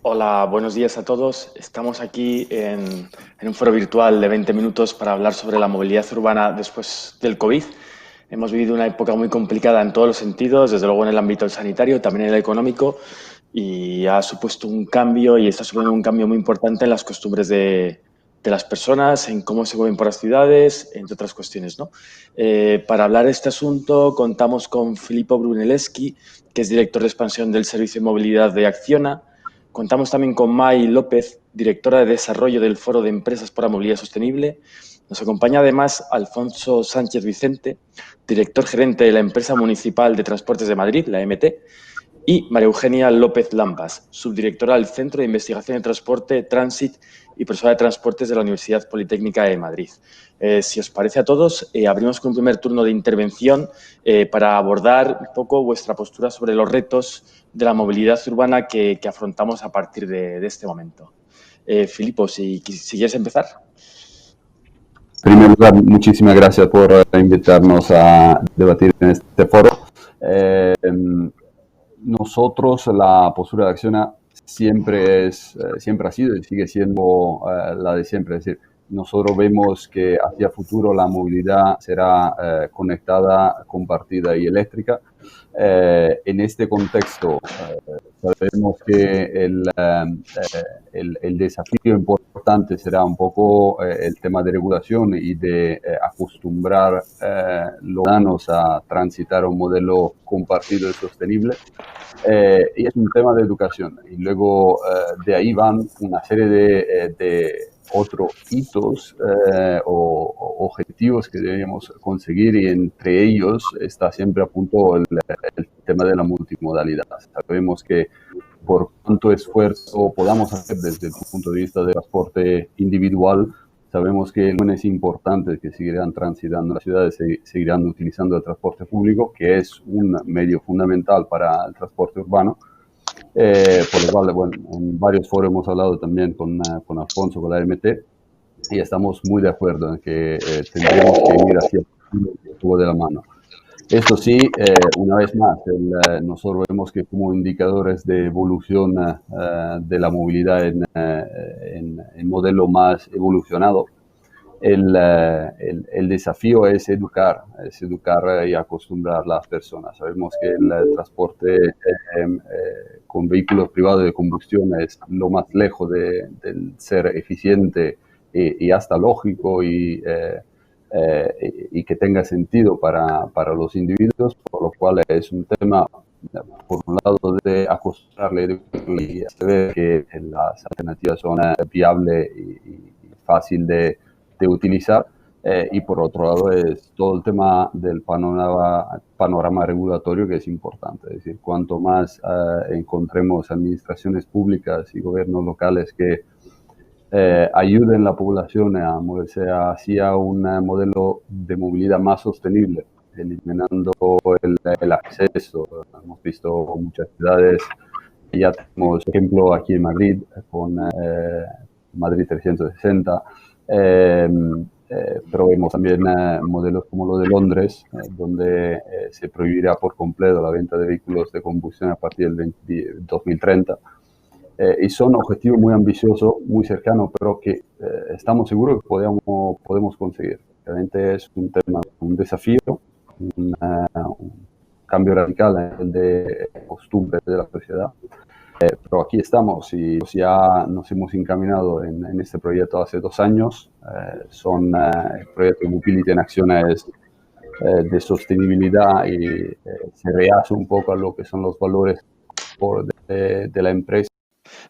Hola, buenos días a todos. Estamos aquí en un foro virtual de 20 minutos para hablar sobre la movilidad urbana después del COVID. Hemos vivido una época muy complicada en todos los sentidos, desde luego en el ámbito sanitario, también en el económico, y ha supuesto un cambio y está suponiendo un cambio muy importante en las costumbres de las personas, en cómo se mueven por las ciudades, entre otras cuestiones, ¿no? Para hablar de este asunto contamos con Filippo Brunelleschi, que es director de expansión del Servicio de Movilidad de Acciona. Contamos también con May López, directora de desarrollo del Foro de Empresas para Movilidad Sostenible. Nos acompaña además Alfonso Sánchez Vicente, director gerente de la Empresa Municipal de Transportes de Madrid, la MT, y María Eugenia López Lambas, subdirectora del Centro de Investigación de Transporte, Transit y Profesora de Transportes de la Universidad Politécnica de Madrid. Si os parece a todos, abrimos con un primer turno de intervención para abordar un poco vuestra postura sobre los retos de la movilidad urbana que afrontamos a partir de este momento. Filipo, si quieres empezar. En primer lugar, muchísimas gracias por invitarnos a debatir en este foro. Eh, Nosotros, la postura de Acciona siempre ha sido y sigue siendo la de siempre. Es decir, nosotros vemos que hacia futuro la movilidad será conectada, compartida y eléctrica. En este contexto, sabemos que el desafío importante será un poco el tema de regulación y de acostumbrar los ciudadanos a transitar un modelo compartido y sostenible. Y es un tema de educación. Y luego de ahí van una serie de otros hitos o objetivos que debemos conseguir, y entre ellos está siempre a punto el tema de la multimodalidad. Sabemos que por cuánto esfuerzo podamos hacer desde el punto de vista del transporte individual, sabemos que es importante que seguirán transitando las ciudades, seguirán utilizando el transporte público, que es un medio fundamental para el transporte urbano. Por lo cual, bueno, en varios foros hemos hablado también con Alfonso, con la MT, y estamos muy de acuerdo en que tendremos que ir hacia el tubo de la mano. Esto sí, una vez más, nosotros vemos que como indicadores de evolución de la movilidad en modelo más evolucionado, el desafío es educar y acostumbrar a las personas. Sabemos que el transporte con vehículos privados de combustión es lo más lejos de ser eficiente y hasta lógico y que tenga sentido para los individuos, por lo cual es un tema, por un lado, de acostumbrarle y saber que las alternativas son viables y fácil de utilizar. Y por otro lado es todo el tema del panorama regulatorio, que es importante. Es decir, cuanto más encontremos administraciones públicas y gobiernos locales que ayuden a la población a moverse hacia un modelo de movilidad más sostenible, eliminando el acceso. Hemos visto muchas ciudades, ya tenemos ejemplo aquí en Madrid con Madrid 360, pero vemos también modelos como lo de Londres, donde se prohibirá por completo la venta de vehículos de combustión a partir del 2030. Y son objetivos muy ambiciosos, muy cercanos, pero que estamos seguros que podemos conseguir. Realmente es un tema, un desafío, un cambio radical en el de costumbres de la sociedad. Pero aquí estamos y ya nos hemos encaminado en este proyecto hace 2 años. El proyecto Mobility en Acción es de sostenibilidad y se rehace un poco a lo que son los valores de la empresa.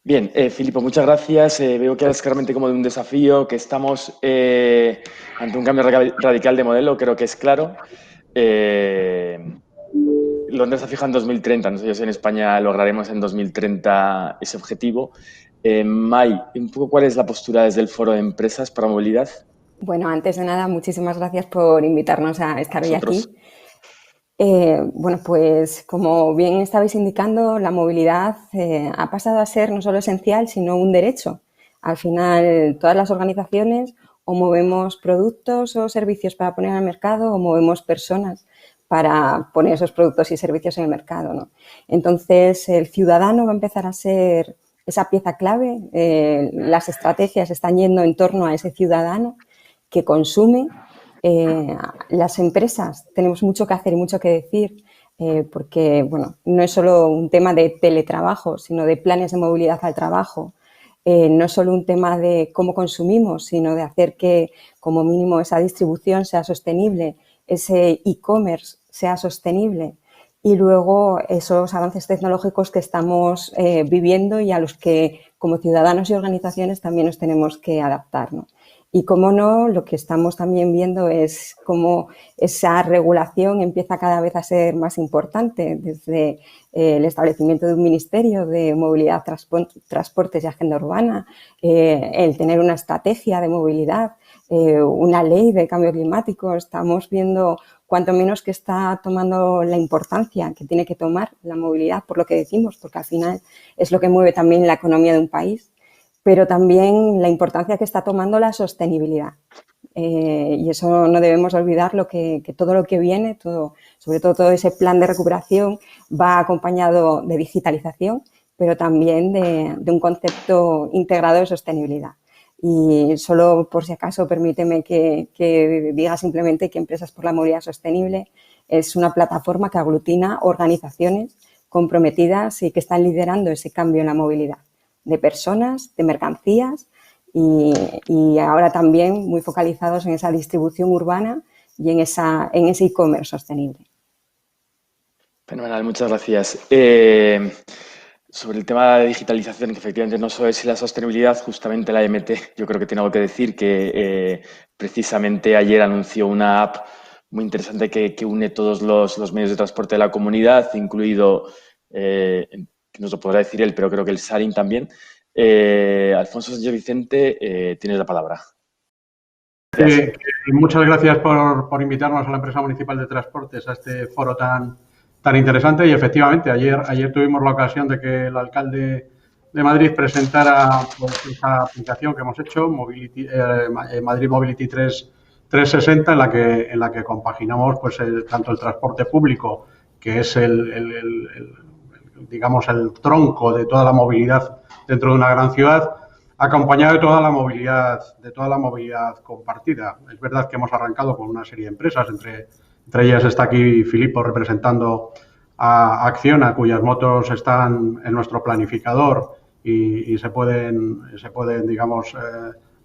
Bien, Filipo, muchas gracias. Veo que es claramente como de un desafío, que estamos ante un cambio radical de modelo, creo que es claro. Londres se fija en 2030, no sé si en España lograremos en 2030 ese objetivo. May, un poco cuál es la postura desde el Foro de Empresas para Movilidad. Bueno, antes de nada, muchísimas gracias por invitarnos a estar hoy Nosotros. aquí. Bueno, pues como bien estabais indicando, la movilidad ha pasado a ser no solo esencial, sino un derecho. Al final, todas las organizaciones o movemos productos o servicios para poner al mercado o movemos personas para poner esos productos y servicios en el mercado, ¿no? Entonces, el ciudadano va a empezar a ser esa pieza clave. Las estrategias están yendo en torno a ese ciudadano que consume. Las empresas tenemos mucho que hacer y mucho que decir, porque bueno, no es solo un tema de teletrabajo, sino de planes de movilidad al trabajo. No es solo un tema de cómo consumimos, sino de hacer que, como mínimo, esa distribución sea sostenible, ese e-commerce sea sostenible, y luego esos avances tecnológicos que estamos viviendo y a los que, como ciudadanos y organizaciones, también nos tenemos que adaptar, ¿no? Y, cómo no, lo que estamos también viendo es cómo esa regulación empieza cada vez a ser más importante, desde el establecimiento de un ministerio de movilidad, transportes y agenda urbana, el tener una estrategia de movilidad, una ley de cambio climático. Estamos viendo cuanto menos que está tomando la importancia que tiene que tomar la movilidad, por lo que decimos, porque al final es lo que mueve también la economía de un país, pero también la importancia que está tomando la sostenibilidad. Y eso no debemos olvidar, que todo lo que viene, sobre todo ese plan de recuperación, va acompañado de digitalización, pero también de un concepto integrado de sostenibilidad. Y solo por si acaso, permíteme que diga simplemente que Empresas por la Movilidad Sostenible es una plataforma que aglutina organizaciones comprometidas y que están liderando ese cambio en la movilidad de personas, de mercancías y ahora también muy focalizados en esa distribución urbana y en ese e-commerce sostenible. Fenomenal, muchas gracias. Sobre el tema de digitalización, que efectivamente no solo es la sostenibilidad, justamente la EMT yo creo que tiene algo que decir, que precisamente ayer anunció una app muy interesante que une todos los medios de transporte de la comunidad, incluido, no se podrá decir él, pero creo que el Sarin también. Alfonso Sánchez Vicente, tienes la palabra. Muchas gracias por invitarnos a la empresa municipal de transportes a este foro tan interesante. Y efectivamente, ayer tuvimos la ocasión de que el alcalde de Madrid presentara esa aplicación que hemos hecho, Madrid Mobility 360, en la que compaginamos pues tanto el transporte público, que es digamos el tronco de toda la movilidad dentro de una gran ciudad, acompañado de toda la movilidad compartida. Es verdad que hemos arrancado con una serie de empresas, entre ellas está aquí Filipo representando a Acciona, cuyas motos están en nuestro planificador y se pueden digamos,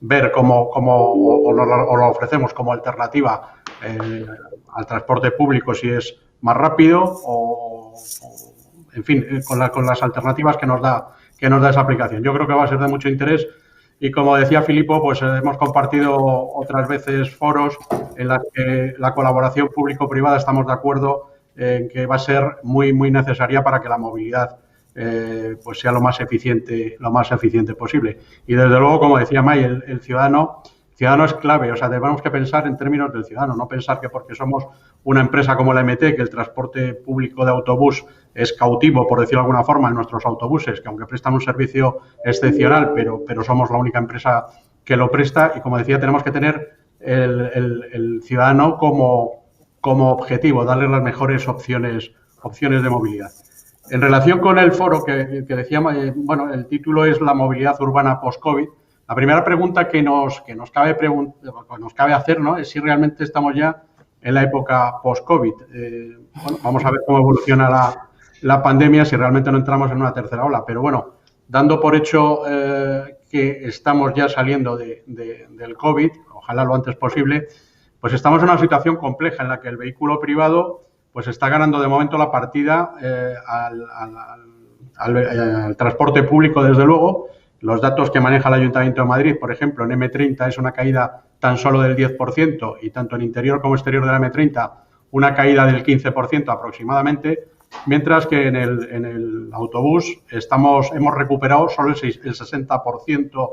ver o lo ofrecemos como alternativa al transporte público si es más rápido o en fin, con las alternativas que nos da esa aplicación. Yo creo que va a ser de mucho interés y, como decía Filipo, pues hemos compartido otras veces foros en los que la colaboración público-privada estamos de acuerdo en que va a ser muy, muy necesaria para que la movilidad pues sea lo más eficiente posible. Y, desde luego, como decía May, el ciudadano es clave. O sea, debemos que pensar en términos del ciudadano, no pensar que porque somos una empresa como la EMT, que el transporte público de autobús es cautivo, por decirlo de alguna forma, en nuestros autobuses, que aunque prestan un servicio excepcional, pero somos la única empresa que lo presta. Y, como decía, tenemos que tener el ciudadano como objetivo, darle las mejores opciones de movilidad. En relación con el foro que decía, bueno, el título es La movilidad urbana post-COVID. La primera pregunta que nos cabe hacer, ¿no?, es si realmente estamos ya en la época post-COVID. Bueno, vamos a ver cómo evoluciona la pandemia, si realmente no entramos en una tercera ola. Pero bueno, dando por hecho que estamos ya saliendo del COVID, ojalá lo antes posible, pues estamos en una situación compleja en la que el vehículo privado pues está ganando de momento la partida al transporte público, desde luego. Los datos que maneja el Ayuntamiento de Madrid, por ejemplo, en M30 es una caída tan solo del 10% y tanto en interior como exterior de la M30 una caída del 15% aproximadamente, mientras que en el autobús hemos recuperado solo el 60%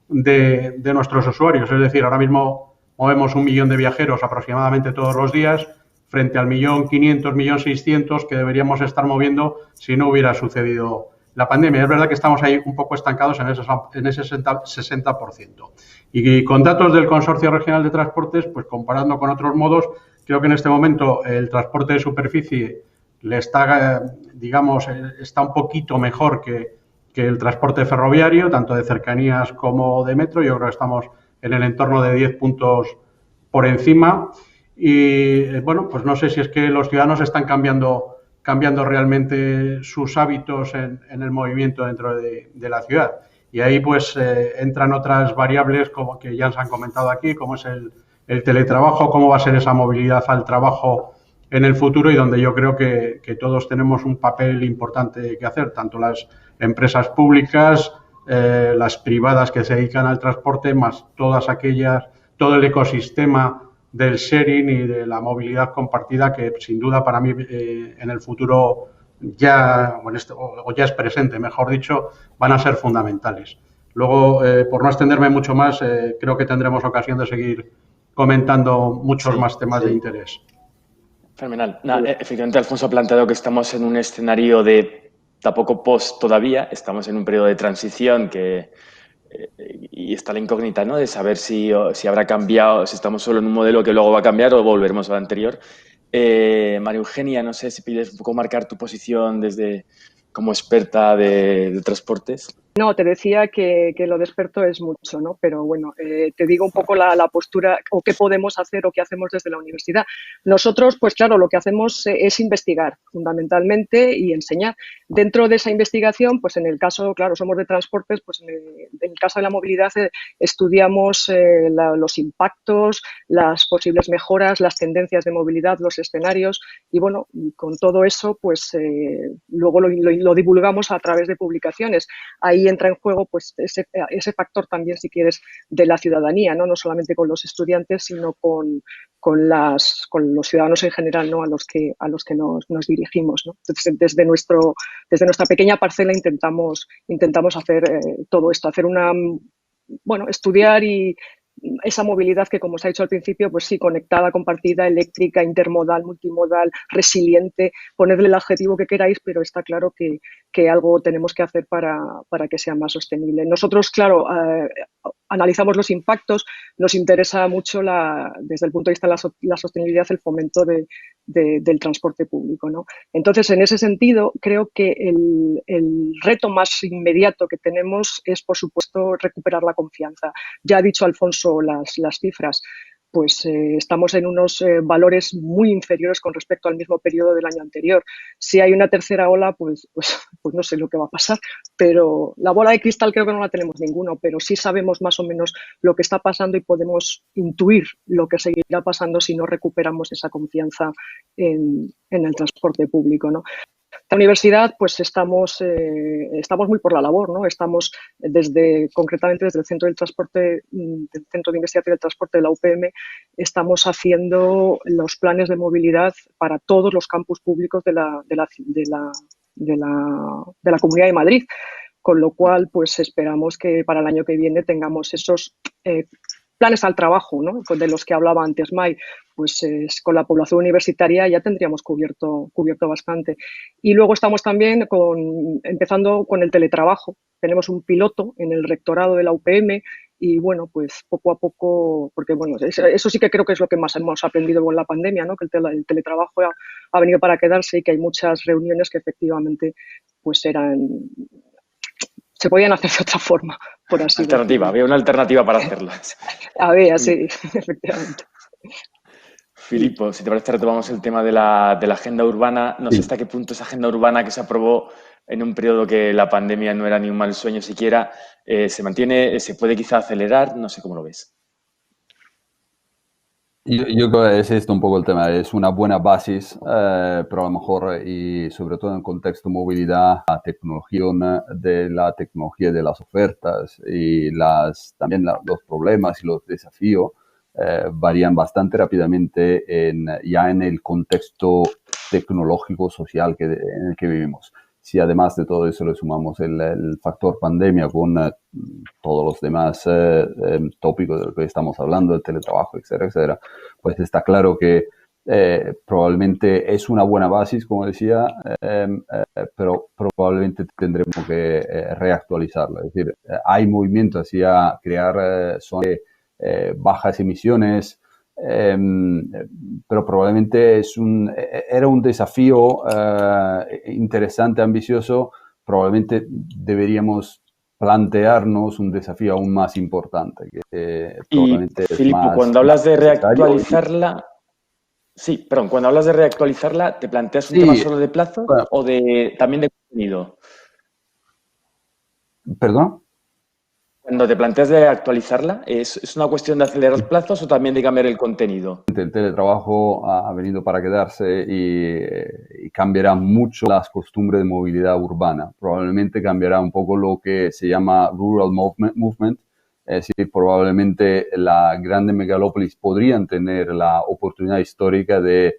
de nuestros usuarios. Es decir, ahora mismo movemos 1 millón de viajeros aproximadamente todos los días, frente al 1.500.000, 1.600.000 que deberíamos estar moviendo si no hubiera sucedido la pandemia. Es verdad que estamos ahí un poco estancados en ese 60%. Y con datos del Consorcio Regional de Transportes, pues comparando con otros modos, creo que en este momento el transporte de superficie está un poquito mejor que que el transporte ferroviario, tanto de cercanías como de metro. Yo creo que estamos en el entorno de 10 puntos por encima. Y bueno, pues no sé si es que los ciudadanos están cambiando realmente sus hábitos en el movimiento dentro de la ciudad. Y ahí pues entran otras variables como que ya se han comentado aquí, como es el teletrabajo, cómo va a ser esa movilidad al trabajo en el futuro, y donde yo creo que todos tenemos un papel importante que hacer, tanto las empresas públicas, las privadas que se dedican al transporte, más todas aquellas, todo el ecosistema del sharing y de la movilidad compartida, que sin duda para mí en el futuro ya, o ya es presente, mejor dicho, van a ser fundamentales. Luego, por no extenderme mucho más, creo que tendremos ocasión de seguir comentando muchos más temas de interés. Fenomenal. Efectivamente, Alfonso ha planteado que estamos en un escenario de tampoco post todavía, estamos en un periodo de transición y está la incógnita, ¿no?, de saber si habrá cambiado, si estamos solo en un modelo que luego va a cambiar o volveremos al anterior. María Eugenia, no sé si pides un poco marcar tu posición como experta de transportes. No, te decía que lo de experto es mucho, ¿no? Pero bueno, te digo un poco la postura o qué podemos hacer o qué hacemos desde la universidad. Nosotros, pues claro, lo que hacemos es investigar fundamentalmente y enseñar. Dentro de esa investigación, pues en el caso, claro, somos de transportes, pues en el caso de la movilidad estudiamos los impactos, las posibles mejoras, las tendencias de movilidad, los escenarios y bueno, con todo eso, pues luego lo divulgamos a través de publicaciones. Ahí entra en juego pues ese factor también, si quieres, de la ciudadanía, no solamente con los estudiantes, sino con los ciudadanos en general, ¿no?, a los que nos dirigimos, ¿no? Entonces, desde nuestra pequeña parcela intentamos hacer todo esto, estudiar y esa movilidad que, como os ha dicho al principio, pues sí, conectada, compartida, eléctrica, intermodal, multimodal, resiliente, ponerle el adjetivo que queráis, pero está claro que algo tenemos que hacer para que sea más sostenible. Nosotros, claro, analizamos los impactos, nos interesa mucho desde el punto de vista de la sostenibilidad, el fomento del transporte público, ¿no? Entonces, en ese sentido, creo que el reto más inmediato que tenemos es, por supuesto, recuperar la confianza. Ya ha dicho Alfonso las cifras. Pues estamos en unos valores muy inferiores con respecto al mismo periodo del año anterior. Si hay una tercera ola, pues no sé lo que va a pasar, pero la bola de cristal creo que no la tenemos ninguno, pero sí sabemos más o menos lo que está pasando y podemos intuir lo que seguirá pasando si no recuperamos esa confianza en el transporte público, ¿no? La universidad, pues estamos muy por la labor, ¿no? Estamos concretamente desde el Centro del Centro de Investigación del Transporte de la UPM, estamos haciendo los planes de movilidad para todos los campus públicos de la Comunidad de Madrid, con lo cual, pues esperamos que para el año que viene tengamos esos planes al trabajo, ¿no?, de los que hablaba antes May, pues con la población universitaria ya tendríamos cubierto bastante. Y luego estamos también empezando con el teletrabajo. Tenemos un piloto en el rectorado de la UPM y bueno, pues poco a poco, porque bueno, eso sí que creo que es lo que más hemos aprendido con la pandemia, ¿no?, que el teletrabajo ha venido para quedarse y que hay muchas reuniones que efectivamente pues se podían hacer de otra forma, por así decirlo. Alternativa, había una alternativa para hacerlas. Había, sí, efectivamente. Filippo, si te parece, retomamos el tema de la agenda urbana. No sé hasta qué punto esa agenda urbana que se aprobó en un periodo que la pandemia no era ni un mal sueño siquiera, se mantiene, se puede quizá acelerar, no sé cómo lo ves. Yo creo que es esto un poco el tema, es una buena base, pero a lo mejor, y sobre todo en el contexto movilidad, la tecnología de las ofertas y también los problemas y los desafíos varían bastante rápidamente ya en el contexto tecnológico social en el que vivimos. Si además de todo eso le sumamos el factor pandemia con todos los demás tópicos de los que estamos hablando, el teletrabajo, etcétera, etcétera, pues está claro que probablemente es una buena base, como decía, pero probablemente tendremos que reactualizarla. Es decir, hay movimiento hacia crear zonas de bajas emisiones, pero probablemente era un desafío interesante, ambicioso, probablemente deberíamos plantearnos un desafío aún más importante, que probablemente y, Filipo, es más, cuando hablas de necesario. reactualizarla, sí, perdón, cuando hablas de reactualizarla, ¿te planteas un Sí, tema solo de plazo bueno, o también de contenido? ¿perdón? Cuando te planteas de actualizarla, ¿es una cuestión de acelerar plazos o también de cambiar el contenido? El teletrabajo ha venido para quedarse y cambiará mucho las costumbres de movilidad urbana. Probablemente cambiará un poco lo que se llama rural movement, es decir, probablemente las grandes megalópolis podrían tener la oportunidad histórica de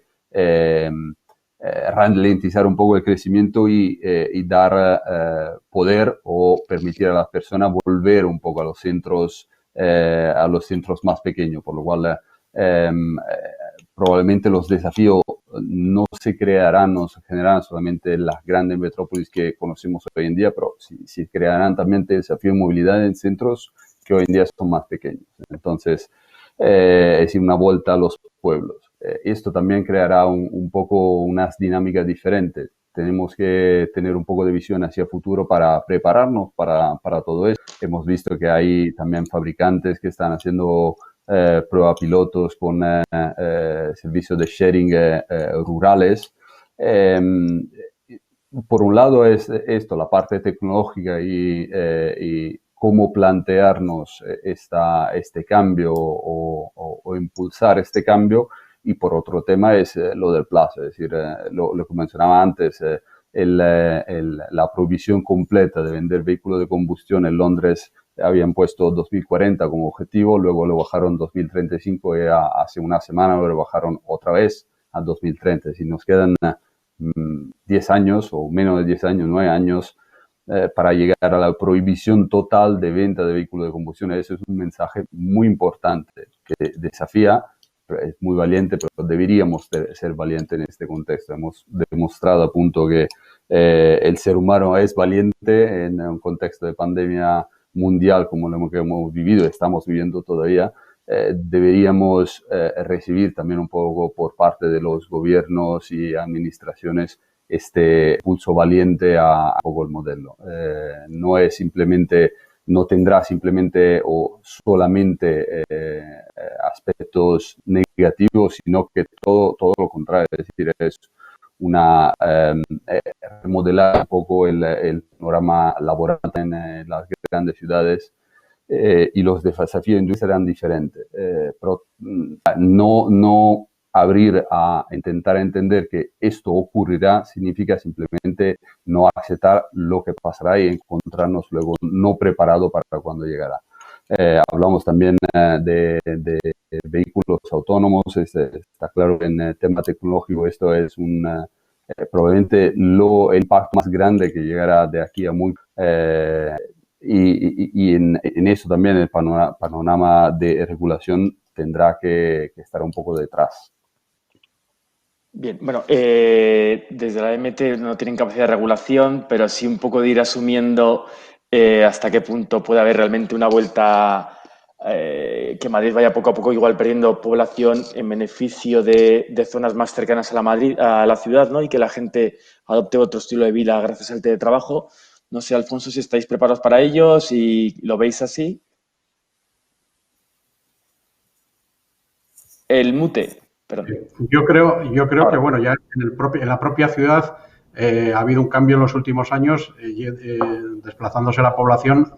ralentizar un poco el crecimiento y dar poder o permitir a las personas volver un poco a los centros más pequeños, por lo cual probablemente los desafíos no se crearán, no se generarán solamente en las grandes metrópolis que conocemos hoy en día, pero sí crearán también desafíos de movilidad en centros que hoy en día son más pequeños. Entonces, es decir, una vuelta a los pueblos. Esto también creará un poco unas dinámicas diferentes. Tenemos que tener un poco de visión hacia el futuro para prepararnos para todo esto. Hemos visto que hay también fabricantes que están haciendo prueba pilotos con servicios de sharing rurales. Por un lado es esto, la parte tecnológica y cómo plantearnos este cambio o impulsar este cambio, y por otro tema es lo del plazo, es decir, lo que mencionaba antes, la provisión completa de vender vehículos de combustión en Londres. Habían puesto 2040 como objetivo, luego lo bajaron 2035 y hace una semana lo bajaron otra vez a 2030. Si nos quedan 10 años o menos de 10 años, 9 años para llegar a la prohibición total de venta de vehículos de combustión. Eso es un mensaje muy importante que desafía, es muy valiente, pero deberíamos ser valientes en este contexto. Hemos demostrado a punto que el ser humano es valiente en un contexto de pandemia mundial como lo que hemos vivido, estamos viviendo todavía. Deberíamos recibir también un poco por parte de los gobiernos y administraciones este pulso valiente a poco el modelo. No es simplemente, no tendrá simplemente o solamente aspectos negativos, sino que todo lo contrario, es decir, es una remodelar un poco el panorama laboral en las grandes ciudades, y los desafíos de industria serán diferentes. Pero no abrir a intentar entender que esto ocurrirá significa simplemente no aceptar lo que pasará y encontrarnos luego no preparados para cuando llegará. Hablamos también de vehículos autónomos. Está claro que en el tema tecnológico esto es probablemente el impacto más grande que llegará de aquí a muy... y en eso también el panorama de regulación tendrá que estar un poco detrás. Bien, bueno, desde la MT no tienen capacidad de regulación, pero sí un poco de ir asumiendo hasta qué punto puede haber realmente una vuelta, que Madrid vaya poco a poco igual perdiendo población en beneficio de zonas más cercanas a la ciudad, ¿no? Y que la gente adopte otro estilo de vida gracias al teletrabajo. No sé, Alfonso, si estáis preparados para ello, si lo veis así. El mute. Perdón. Yo creo que bueno, ya en la propia ciudad ha habido un cambio en los últimos años, desplazándose la población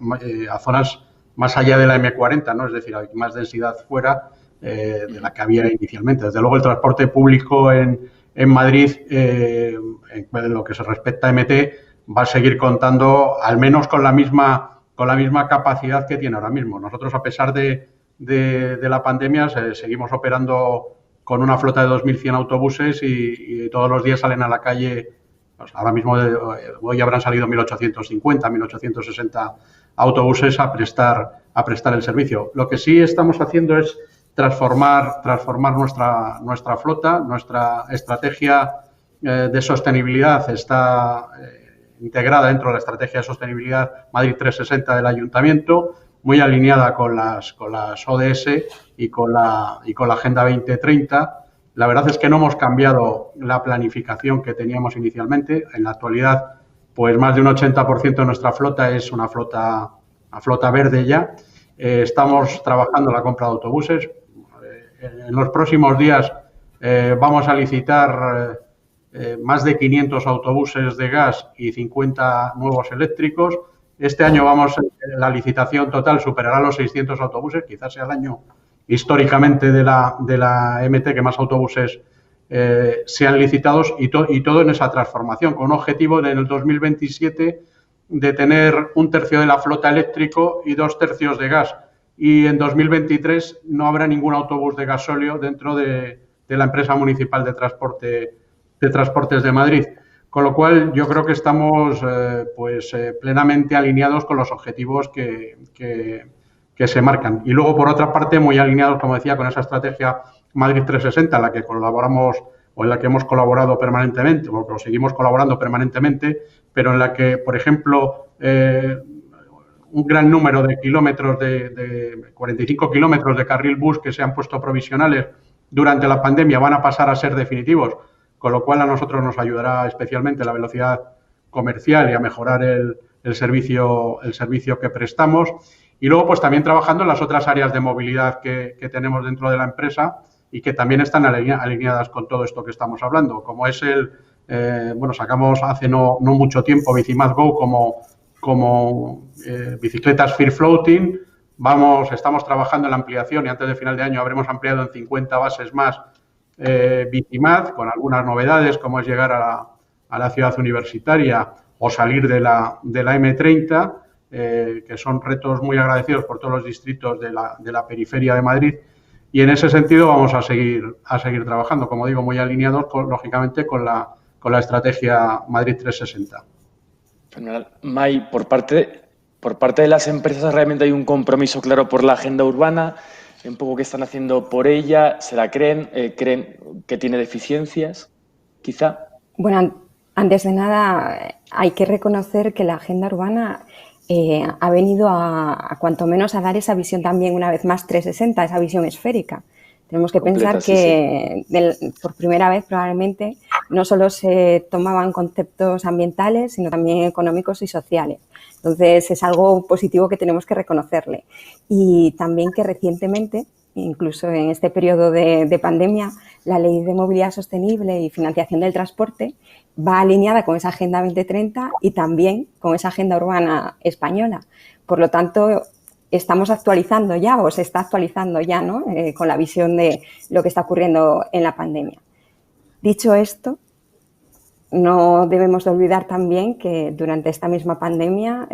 a zonas más allá de la M40, ¿no? Es decir, hay más densidad fuera de la que había inicialmente. Desde luego, el transporte público en Madrid, en lo que se respecta a MT, va a seguir contando al menos con la misma capacidad que tiene ahora mismo. Nosotros, a pesar de la pandemia, seguimos operando con una flota de 2.100 autobuses y todos los días salen a la calle, pues ahora mismo hoy habrán salido 1.850, 1.860 autobuses a prestar el servicio. Lo que sí estamos haciendo es transformar nuestra flota. Nuestra estrategia de sostenibilidad está integrada dentro de la estrategia de sostenibilidad Madrid 360 del Ayuntamiento, muy alineada con las ODS y con la Agenda 2030. La verdad es que no hemos cambiado la planificación que teníamos inicialmente. En la actualidad pues más de un 80% de nuestra flota es una flota verde ya. Estamos trabajando en la compra de autobuses. En los próximos días vamos a licitar más de 500 autobuses de gas y 50 nuevos eléctricos. Este año la licitación total superará los 600 autobuses, quizás sea el año históricamente de la MT que más autobuses sean licitados y todo en esa transformación, con un objetivo en el 2027 de tener 1/3 de la flota eléctrico y 2/3 de gas. Y en 2023 no habrá ningún autobús de gasóleo dentro de la empresa municipal de Transportes de Madrid. Con lo cual, yo creo que estamos plenamente alineados con los objetivos que se marcan. Y luego, por otra parte, muy alineados, como decía, con esa estrategia Madrid 360, en la que colaboramos o en la que hemos colaborado permanentemente, o que seguimos colaborando permanentemente, pero en la que, por ejemplo, un gran número de kilómetros, de 45 kilómetros de carril bus que se han puesto provisionales durante la pandemia van a pasar a ser definitivos, con lo cual a nosotros nos ayudará especialmente la velocidad comercial y a mejorar el servicio que prestamos. Y luego, pues también trabajando en las otras áreas de movilidad que tenemos dentro de la empresa y que también están alineadas con todo esto que estamos hablando, como es sacamos hace no mucho tiempo Bicimad Go como bicicletas free floating. Estamos trabajando en la ampliación y antes de final de año habremos ampliado en 50 bases más Bicimad, con algunas novedades, como es llegar a la ciudad universitaria o salir de la M30, que son retos muy agradecidos por todos los distritos de la periferia de Madrid. Y en ese sentido vamos a seguir trabajando, como digo, muy alineados, lógicamente, con la estrategia Madrid 360. Fenomenal. Mai, por parte de las empresas, ¿realmente hay un compromiso claro por la agenda urbana? Un poco qué están haciendo por ella, ¿se la creen? ¿Creen que tiene deficiencias, quizá? Bueno, antes de nada hay que reconocer que la agenda urbana ha venido a cuanto menos a dar esa visión también una vez más 360, esa visión esférica. Tenemos que pensar que por primera vez probablemente no solo se tomaban conceptos ambientales, sino también económicos y sociales. Entonces, es algo positivo que tenemos que reconocerle. Y también que recientemente, incluso en este periodo de pandemia, la Ley de Movilidad Sostenible y Financiación del Transporte va alineada con esa Agenda 2030 y también con esa Agenda Urbana española. Por lo tanto, estamos actualizando ya, o se está actualizando ya, ¿no? Con la visión de lo que está ocurriendo en la pandemia. Dicho esto, no debemos de olvidar también que durante esta misma pandemia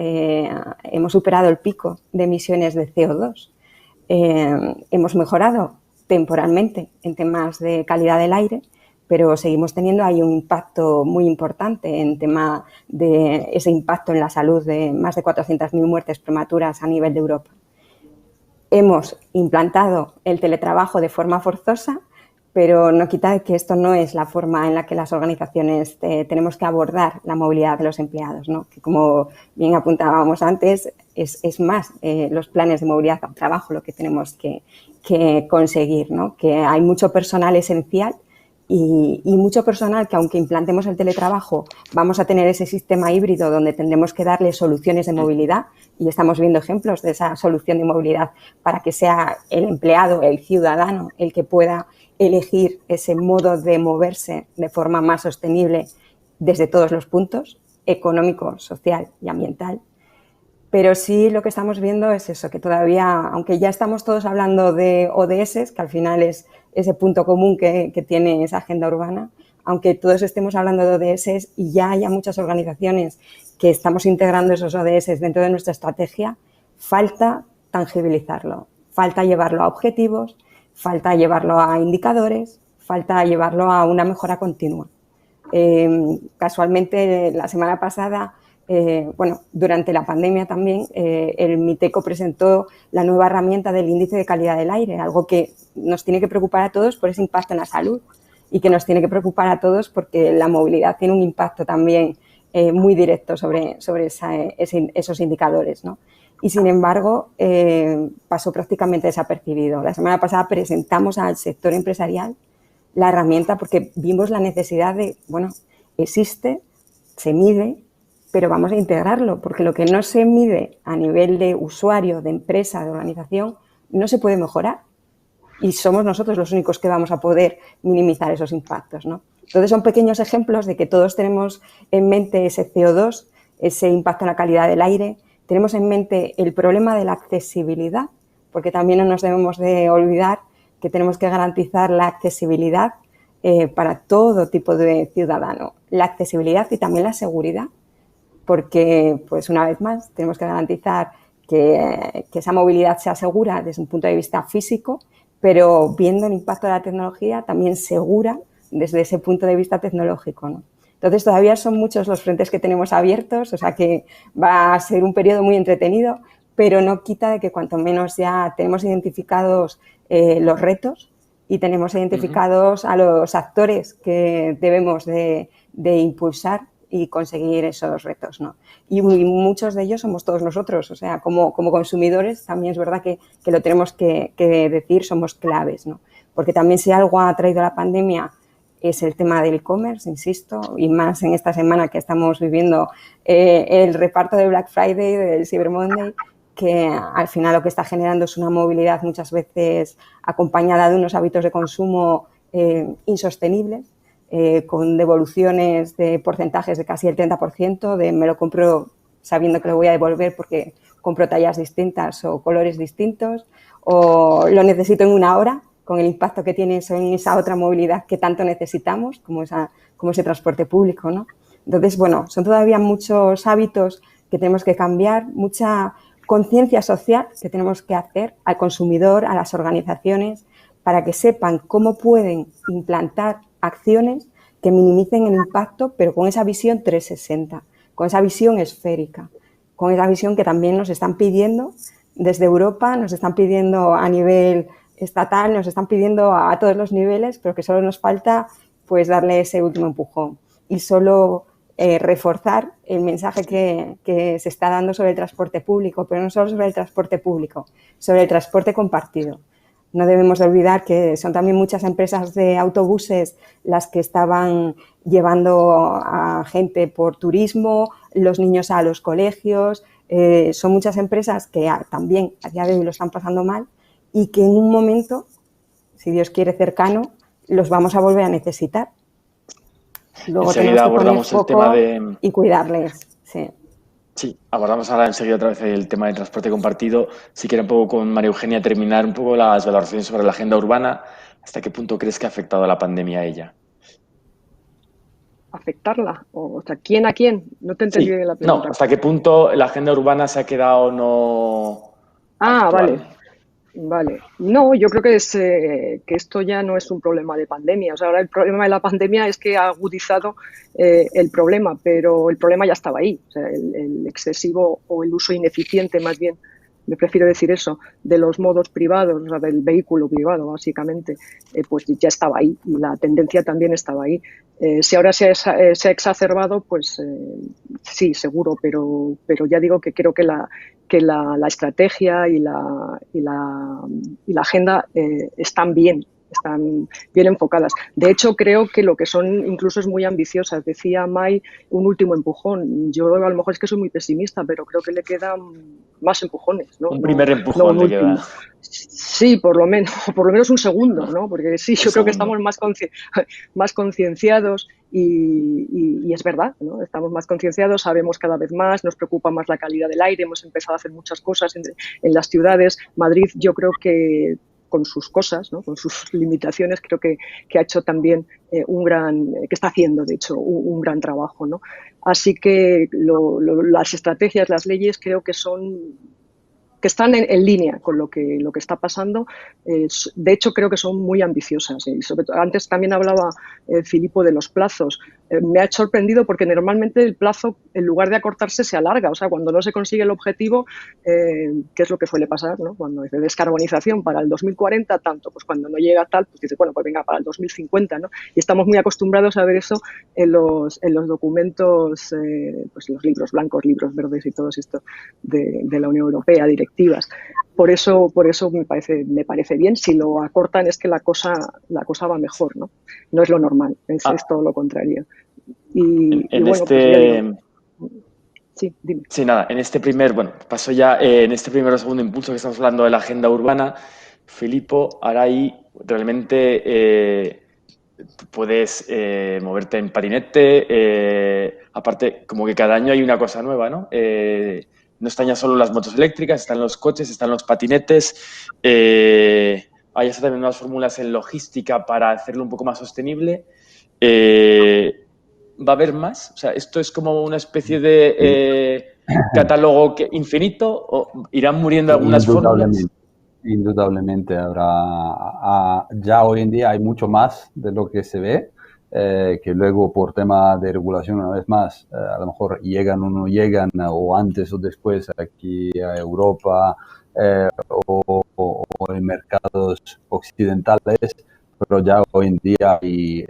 hemos superado el pico de emisiones de CO2. Hemos mejorado temporalmente en temas de calidad del aire, pero seguimos teniendo ahí un impacto muy importante en tema de ese impacto en la salud de más de 400.000 muertes prematuras a nivel de Europa. Hemos implantado el teletrabajo de forma forzosa, pero no quita que esto no es la forma en la que las organizaciones tenemos que abordar la movilidad de los empleados, ¿no? Que, como bien apuntábamos antes, es más los planes de movilidad al trabajo lo que tenemos que conseguir, ¿no? Que hay mucho personal esencial y mucho personal que, aunque implantemos el teletrabajo, vamos a tener ese sistema híbrido donde tendremos que darle soluciones de movilidad, y estamos viendo ejemplos de esa solución de movilidad para que sea el empleado, el ciudadano, el que pueda elegir ese modo de moverse de forma más sostenible desde todos los puntos, económico, social y ambiental. Pero sí lo que estamos viendo es eso, que todavía, aunque ya estamos todos hablando de ODS, que al final es ese punto común que tiene esa agenda urbana, aunque todos estemos hablando de ODS y ya haya muchas organizaciones que estamos integrando esos ODS dentro de nuestra estrategia, falta tangibilizarlo, falta llevarlo a objetivos, falta llevarlo a indicadores, falta llevarlo a una mejora continua. Casualmente, la semana pasada, durante la pandemia también, el MITECO presentó la nueva herramienta del índice de calidad del aire, algo que nos tiene que preocupar a todos por ese impacto en la salud y que nos tiene que preocupar a todos porque la movilidad tiene un impacto también muy directo sobre esos indicadores, ¿no? Y, sin embargo, pasó prácticamente desapercibido. La semana pasada presentamos al sector empresarial la herramienta porque vimos la necesidad de, existe, se mide pero vamos a integrarlo, porque lo que no se mide a nivel de usuario, de empresa, de organización, no se puede mejorar. Y somos nosotros los únicos que vamos a poder minimizar esos impactos, ¿no? Entonces, son pequeños ejemplos de que todos tenemos en mente ese CO2, ese impacto en la calidad del aire, tenemos en mente el problema de la accesibilidad, porque también no nos debemos de olvidar que tenemos que garantizar la accesibilidad para todo tipo de ciudadano, la accesibilidad y también la seguridad, porque, pues una vez más, tenemos que garantizar que esa movilidad sea segura desde un punto de vista físico, pero viendo el impacto de la tecnología también segura desde ese punto de vista tecnológico, ¿no? Entonces, todavía son muchos los frentes que tenemos abiertos, o sea que va a ser un periodo muy entretenido, pero no quita de que cuanto menos ya tenemos identificados los retos y tenemos identificados a los actores que debemos de impulsar y conseguir esos retos, ¿no? Y muchos de ellos somos todos nosotros, o sea, como consumidores también es verdad que lo tenemos que decir, somos claves, ¿no? Porque también si algo ha traído la pandemia es el tema del e-commerce, insisto, y más en esta semana que estamos viviendo el reparto de Black Friday, del Cyber Monday, que al final lo que está generando es una movilidad muchas veces acompañada de unos hábitos de consumo insostenibles, con devoluciones de porcentajes de casi el 30%, de me lo compro sabiendo que lo voy a devolver porque compro tallas distintas o colores distintos, o lo necesito en una hora, con el impacto que tiene eso en esa otra movilidad que tanto necesitamos, como ese transporte público, ¿no? Entonces, bueno, son todavía muchos hábitos que tenemos que cambiar, mucha conciencia social que tenemos que hacer al consumidor, a las organizaciones, para que sepan cómo pueden implantar acciones que minimicen el impacto, pero con esa visión 360, con esa visión esférica, con esa visión que también nos están pidiendo desde Europa, nos están pidiendo a nivel estatal, nos están pidiendo a todos los niveles, pero que solo nos falta pues darle ese último empujón y solo reforzar el mensaje que se está dando sobre el transporte público, pero no solo sobre el transporte público, sobre el transporte compartido. No debemos de olvidar que son también muchas empresas de autobuses las que estaban llevando a gente por turismo, los niños a los colegios. Son muchas empresas que también a día de hoy lo están pasando mal y que en un momento, si Dios quiere cercano, los vamos a volver a necesitar. Luego enseguida abordamos el tema de... y cuidarles, sí. Sí, abordamos ahora enseguida otra vez el tema del transporte compartido. Si quiere un poco con María Eugenia terminar un poco las valoraciones sobre la agenda urbana, ¿hasta qué punto crees que ha afectado la pandemia a ella? ¿Afectarla? O sea, ¿quién a quién? No te entendí bien la pregunta. No, ¿hasta qué punto la agenda urbana se ha quedado no actual? Vale. No, yo creo que esto ya no es un problema de pandemia. O sea, ahora el problema de la pandemia es que ha agudizado el problema, pero el problema ya estaba ahí. O sea, el excesivo o el uso ineficiente, más bien, me prefiero decir eso, de los modos privados, o sea, del vehículo privado, básicamente, pues ya estaba ahí y la tendencia también estaba ahí. Si ahora se ha exacerbado, pues sí, seguro, pero ya digo que creo que la estrategia y la agenda están bien enfocadas. De hecho, creo que lo que son incluso es muy ambiciosas. Decía May, un último empujón. Yo a lo mejor es que soy muy pesimista, pero creo que le quedan más empujones, ¿no? Un primer empujón no le queda. Sí, por lo menos un segundo, ¿no? Porque sí, yo creo que estamos más concienciados y es verdad, ¿no? Estamos más concienciados, sabemos cada vez más, nos preocupa más la calidad del aire, hemos empezado a hacer muchas cosas en las ciudades. Madrid, yo creo que con sus cosas, ¿no? Con sus limitaciones, creo que ha hecho también que está haciendo, de hecho, un gran trabajo, ¿no? Así que las estrategias, las leyes, creo que están en línea con lo que está pasando. De hecho, creo que son muy ambiciosas. Y sobre todo, antes también hablaba Filipo de los plazos. Me ha sorprendido porque normalmente el plazo, en lugar de acortarse, se alarga. O sea, cuando no se consigue el objetivo, ¿qué es lo que suele pasar, ¿no? Cuando es de descarbonización para el 2040, tanto, pues cuando no llega tal, pues dice, bueno, pues venga, para el 2050, ¿no? Y estamos muy acostumbrados a ver eso en los documentos, pues los libros blancos, libros verdes y todo esto de la Unión Europea, directivas. Por eso me parece bien. Si lo acortan es que la cosa va mejor, ¿no? No es lo normal, es todo lo contrario. Y bueno, pues ya digo. Sí, dime. Sí, nada, en este primer, bueno, paso ya, en este primer o segundo impulso que estamos hablando de la agenda urbana, Filippo, ahora ahí realmente puedes moverte en patinete, aparte, como que cada año hay una cosa nueva, ¿no? No están ya solo las motos eléctricas, están los coches, están los patinetes, hay hasta también nuevas fórmulas en logística para hacerlo un poco más sostenible. ¿Va a haber más? O sea, ¿esto es como una especie de catálogo infinito o irán muriendo algunas fórmulas? Indudablemente, indudablemente habrá, ya hoy en día hay mucho más de lo que se ve, que luego por tema de regulación una vez más, a lo mejor llegan o no llegan, o antes o después aquí a Europa o en mercados occidentales, pero ya hoy en día hay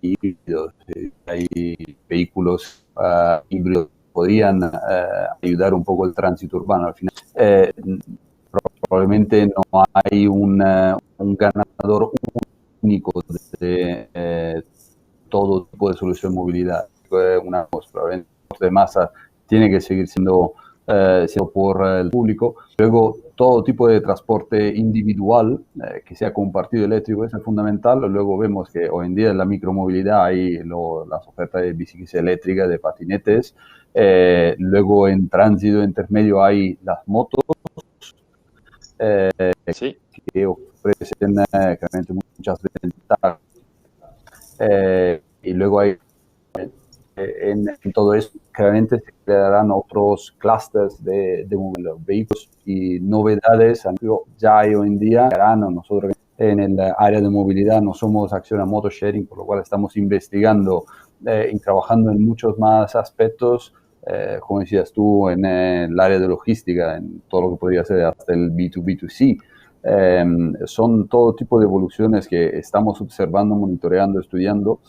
híbridos, hay vehículos híbridos que podrían ayudar un poco el tránsito urbano. Al final, probablemente no hay un ganador único de todo tipo de solución de movilidad. Una de masa tiene que seguir siendo por el público. Luego, todo tipo de transporte individual que sea compartido eléctrico es fundamental. Luego vemos que hoy en día en la micromovilidad hay las ofertas de bicicletas eléctricas, de patinetes. Luego en tránsito intermedio hay las motos Sí. que ofrecen claramente muchas ventajas. Y luego hay en todo esto claramente se crearán otros clusters de vehículos y novedades. Ya hay hoy en día, nosotros en el área de movilidad no somos Acciona Moto Sharing, por lo cual estamos investigando y trabajando en muchos más aspectos, como decías tú, en el área de logística, en todo lo que podría ser hasta el B2B2C. Son todo tipo de evoluciones que estamos observando, monitoreando, estudiando.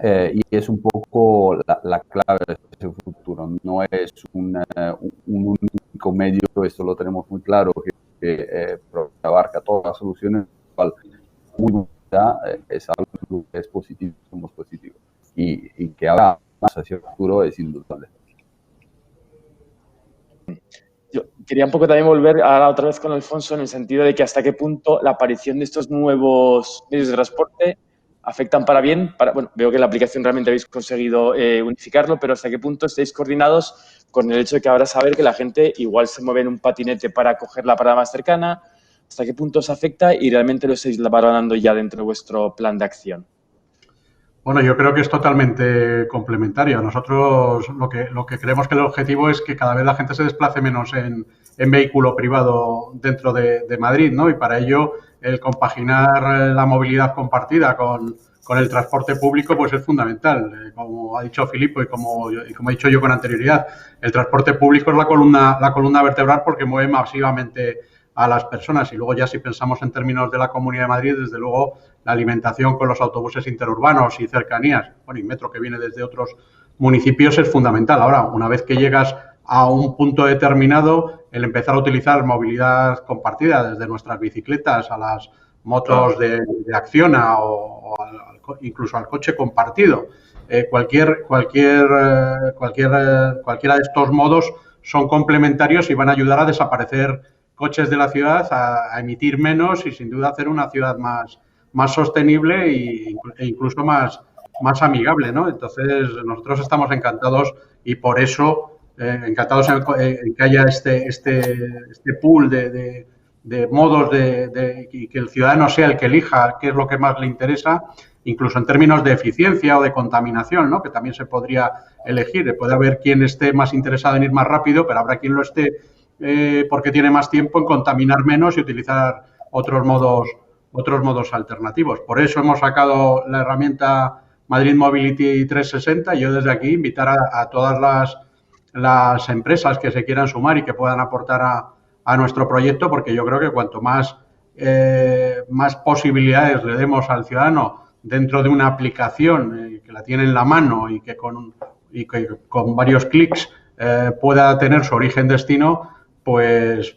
Y es un poco la clave de ese futuro. No es un único medio, esto lo tenemos muy claro, que abarca todas las soluciones, muy es algo que es positivo, somos positivos. Y que habrá más hacia el futuro es indudable. Yo quería un poco también volver ahora otra vez con Alfonso en el sentido de que hasta qué punto la aparición de estos nuevos medios de transporte afectan para bien. Bueno, veo que en la aplicación realmente habéis conseguido unificarlo, pero hasta qué punto estáis coordinados con el hecho de que ahora saber que la gente igual se mueve en un patinete para coger la parada más cercana. ¿Hasta qué punto os afecta y realmente lo estáis valorando ya dentro de vuestro plan de acción? Bueno, yo creo que es totalmente complementario. Nosotros lo que creemos que el objetivo es que cada vez la gente se desplace menos en vehículo privado dentro de Madrid, ¿no? Y para ello el compaginar la movilidad compartida con el transporte público pues es fundamental. Como ha dicho Filippo y como he dicho yo con anterioridad, el transporte público es la columna vertebral porque mueve masivamente a las personas. Y luego ya si pensamos en términos de la Comunidad de Madrid, desde luego la alimentación con los autobuses interurbanos y cercanías, bueno, y metro que viene desde otros municipios es fundamental. Ahora, una vez que llegas a un punto determinado, el empezar a utilizar movilidad compartida desde nuestras bicicletas a las motos de Acciona o incluso al coche compartido, cualquiera de estos modos son complementarios y van a ayudar a desaparecer coches de la ciudad, a emitir menos y sin duda hacer una ciudad más sostenible e incluso más amigable, ¿no? Entonces, nosotros estamos encantados y por eso encantados en que haya este pool de modos y que el ciudadano sea el que elija qué es lo que más le interesa, incluso en términos de eficiencia o de contaminación, ¿no? Que también se podría elegir. Puede haber quien esté más interesado en ir más rápido, pero habrá quien lo esté porque tiene más tiempo en contaminar menos y utilizar otros modos alternativos. Por eso hemos sacado la herramienta Madrid Mobility 360 y yo desde aquí invitar a todas las empresas que se quieran sumar y que puedan aportar a nuestro proyecto, porque yo creo que cuanto más posibilidades le demos al ciudadano dentro de una aplicación que la tiene en la mano y que con varios clics pueda tener su origen-destino, pues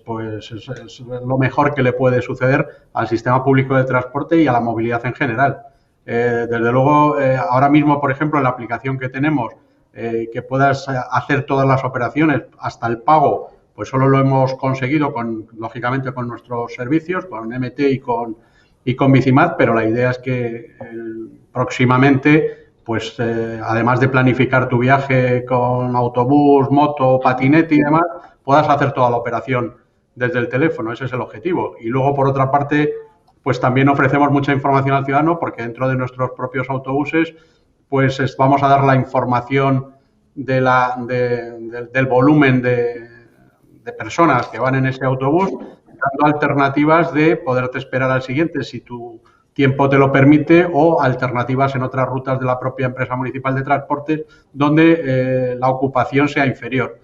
es lo mejor que le puede suceder al sistema público de transporte y a la movilidad en general. Desde luego, ahora mismo, por ejemplo, en la aplicación que tenemos que puedas hacer todas las operaciones, hasta el pago, pues solo lo hemos conseguido lógicamente con nuestros servicios, con MT y con Bicimad, pero la idea es que próximamente, pues además de planificar tu viaje con autobús, moto, patinete y demás, puedas hacer toda la operación desde el teléfono. Ese es el objetivo. Y luego, por otra parte, pues también ofrecemos mucha información al ciudadano, porque dentro de nuestros propios autobuses pues vamos a dar la información del volumen de personas que van en ese autobús, dando alternativas de poderte esperar al siguiente si tu tiempo te lo permite, o alternativas en otras rutas de la propia empresa municipal de transportes donde la ocupación sea inferior.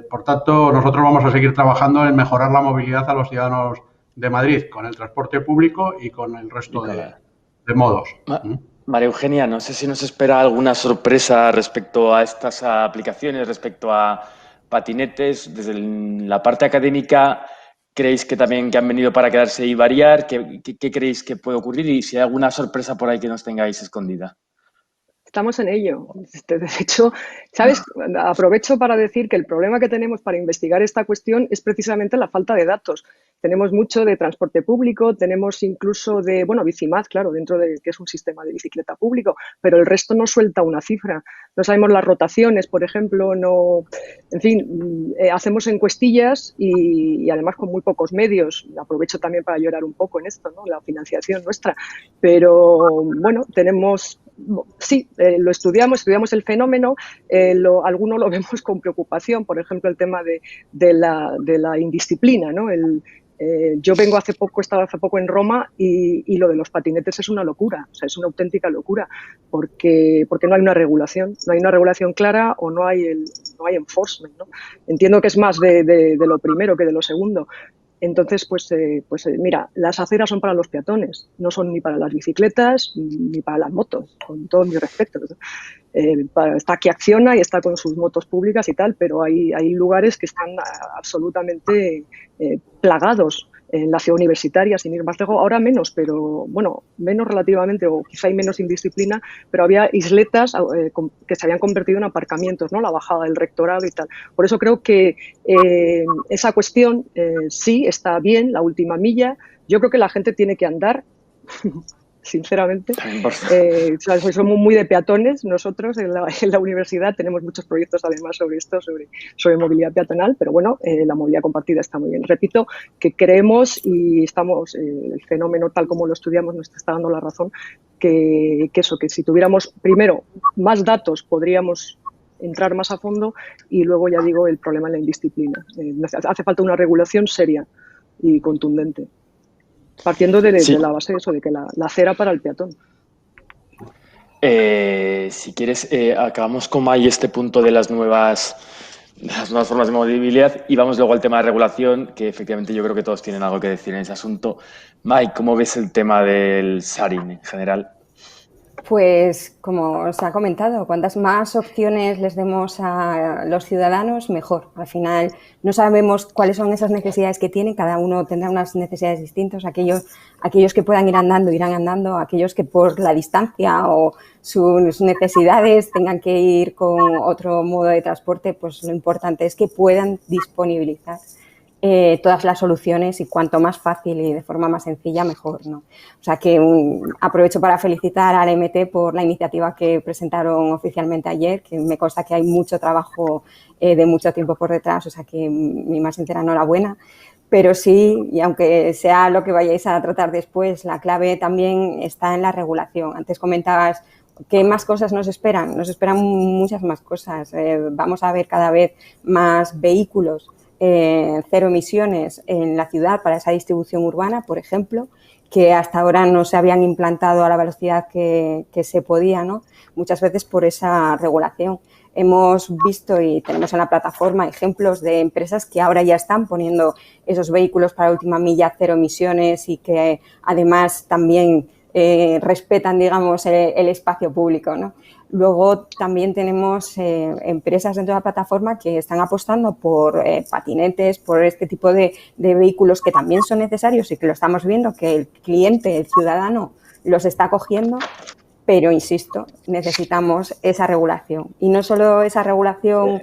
Por tanto, nosotros vamos a seguir trabajando en mejorar la movilidad a los ciudadanos de Madrid con el transporte público y con el resto de modos. María Eugenia, no sé si nos espera alguna sorpresa respecto a estas aplicaciones, respecto a patinetes. Desde la parte académica, ¿creéis que también han venido para quedarse y variar? ¿Qué creéis que puede ocurrir? Y si hay alguna sorpresa por ahí que nos tengáis escondida. Estamos en ello. De hecho, ¿sabes? Aprovecho para decir que el problema que tenemos para investigar esta cuestión es precisamente la falta de datos. Tenemos mucho de transporte público, tenemos incluso de, Bicimad, claro, dentro de que es un sistema de bicicleta público, pero el resto no suelta una cifra. No sabemos las rotaciones, por ejemplo, no. En fin, hacemos encuestillas y además con muy pocos medios. Aprovecho también para llorar un poco en esto, ¿no? La financiación nuestra. Pero, bueno, tenemos. Sí, lo estudiamos el fenómeno, algunos lo vemos con preocupación, por ejemplo, el tema de la indisciplina, ¿no? Yo estaba hace poco en Roma y lo de los patinetes es una locura, o sea, es una auténtica locura, porque no hay una regulación, clara o no hay enforcement, ¿no? Entiendo que es más de lo primero que de lo segundo. Entonces, mira, las aceras son para los peatones, no son ni para las bicicletas ni para las motos, con todo mi respeto. Está aquí Acciona y está con sus motos públicas y tal, pero hay lugares que están absolutamente plagados. En la ciudad universitaria, sin ir más lejos, ahora menos, pero bueno, menos relativamente, o quizá hay menos indisciplina, pero había isletas que se habían convertido en aparcamientos, ¿no? La bajada del rectorado y tal. Por eso creo que esa cuestión sí está bien, la última milla. Yo creo que la gente tiene que andar, sinceramente. Somos muy de peatones nosotros en la universidad, tenemos muchos proyectos además sobre esto, sobre movilidad peatonal, pero bueno, la movilidad compartida está muy bien. Repito que creemos y estamos, el fenómeno tal como lo estudiamos nos está dando la razón, que si tuviéramos primero más datos podríamos entrar más a fondo, y luego ya digo el problema en la indisciplina. Hace falta una regulación seria y contundente. Partiendo de la base de eso, de que la acera para el peatón. Si quieres, acabamos con May este punto de las nuevas formas de movilidad y vamos luego al tema de regulación, que efectivamente yo creo que todos tienen algo que decir en ese asunto. May, ¿cómo ves el tema del sharing en general? Pues, como os ha comentado, cuantas más opciones les demos a los ciudadanos, mejor. Al final no sabemos cuáles son esas necesidades que tienen, cada uno tendrá unas necesidades distintas. Aquellos que puedan ir andando, irán andando. Aquellos que por la distancia o sus necesidades tengan que ir con otro modo de transporte, pues lo importante es que puedan disponibilizar todas las soluciones, y cuanto más fácil y de forma más sencilla, mejor, ¿no? O sea que aprovecho para felicitar a la MT por la iniciativa que presentaron oficialmente ayer, que me consta que hay mucho trabajo de mucho tiempo por detrás, o sea que mi más sincera enhorabuena. Pero sí, y aunque sea lo que vayáis a tratar después, la clave también está en la regulación. Antes comentabas ¿qué más cosas nos esperan? Nos esperan muchas más cosas. Vamos a ver cada vez más vehículos cero emisiones en la ciudad para esa distribución urbana, por ejemplo, que hasta ahora no se habían implantado a la velocidad que se podía, ¿no? Muchas veces por esa regulación. Hemos visto y tenemos en la plataforma ejemplos de empresas que ahora ya están poniendo esos vehículos para última milla cero emisiones y que además también respetan, digamos, el espacio público, ¿no? Luego también tenemos empresas dentro de la plataforma que están apostando por patinetes, por este tipo de vehículos que también son necesarios y que lo estamos viendo, que el cliente, el ciudadano, los está cogiendo. pero insisto, necesitamos esa regulación. Y no solo esa regulación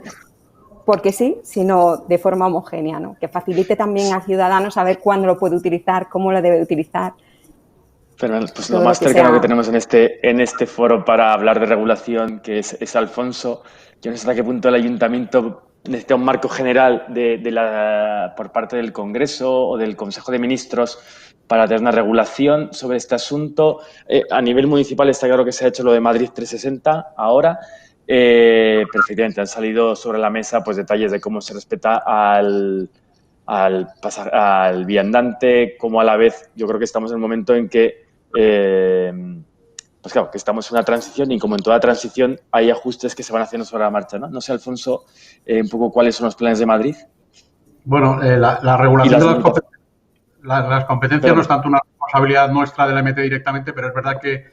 porque sí, sino de forma homogénea, ¿no? Que facilite también al ciudadano saber cuándo lo puede utilizar, cómo lo debe utilizar. Pero pues lo más cercano que tenemos en este foro para hablar de regulación, que es Alfonso. Yo no sé hasta qué punto el ayuntamiento necesita un marco general por parte del Congreso o del Consejo de Ministros para tener una regulación sobre este asunto. A nivel municipal está claro que se ha hecho lo de Madrid 360 ahora. Pero efectivamente han salido sobre la mesa pues detalles de cómo se respeta al viandante, como a la vez yo creo que estamos en el momento en que pues claro, que estamos en una transición y como en toda transición hay ajustes que se van haciendo sobre la marcha, ¿no? No sé, Alfonso, un poco cuáles son los planes de Madrid. Bueno, la regulación de las competencias no es tanto una responsabilidad nuestra de la MT directamente, pero es verdad que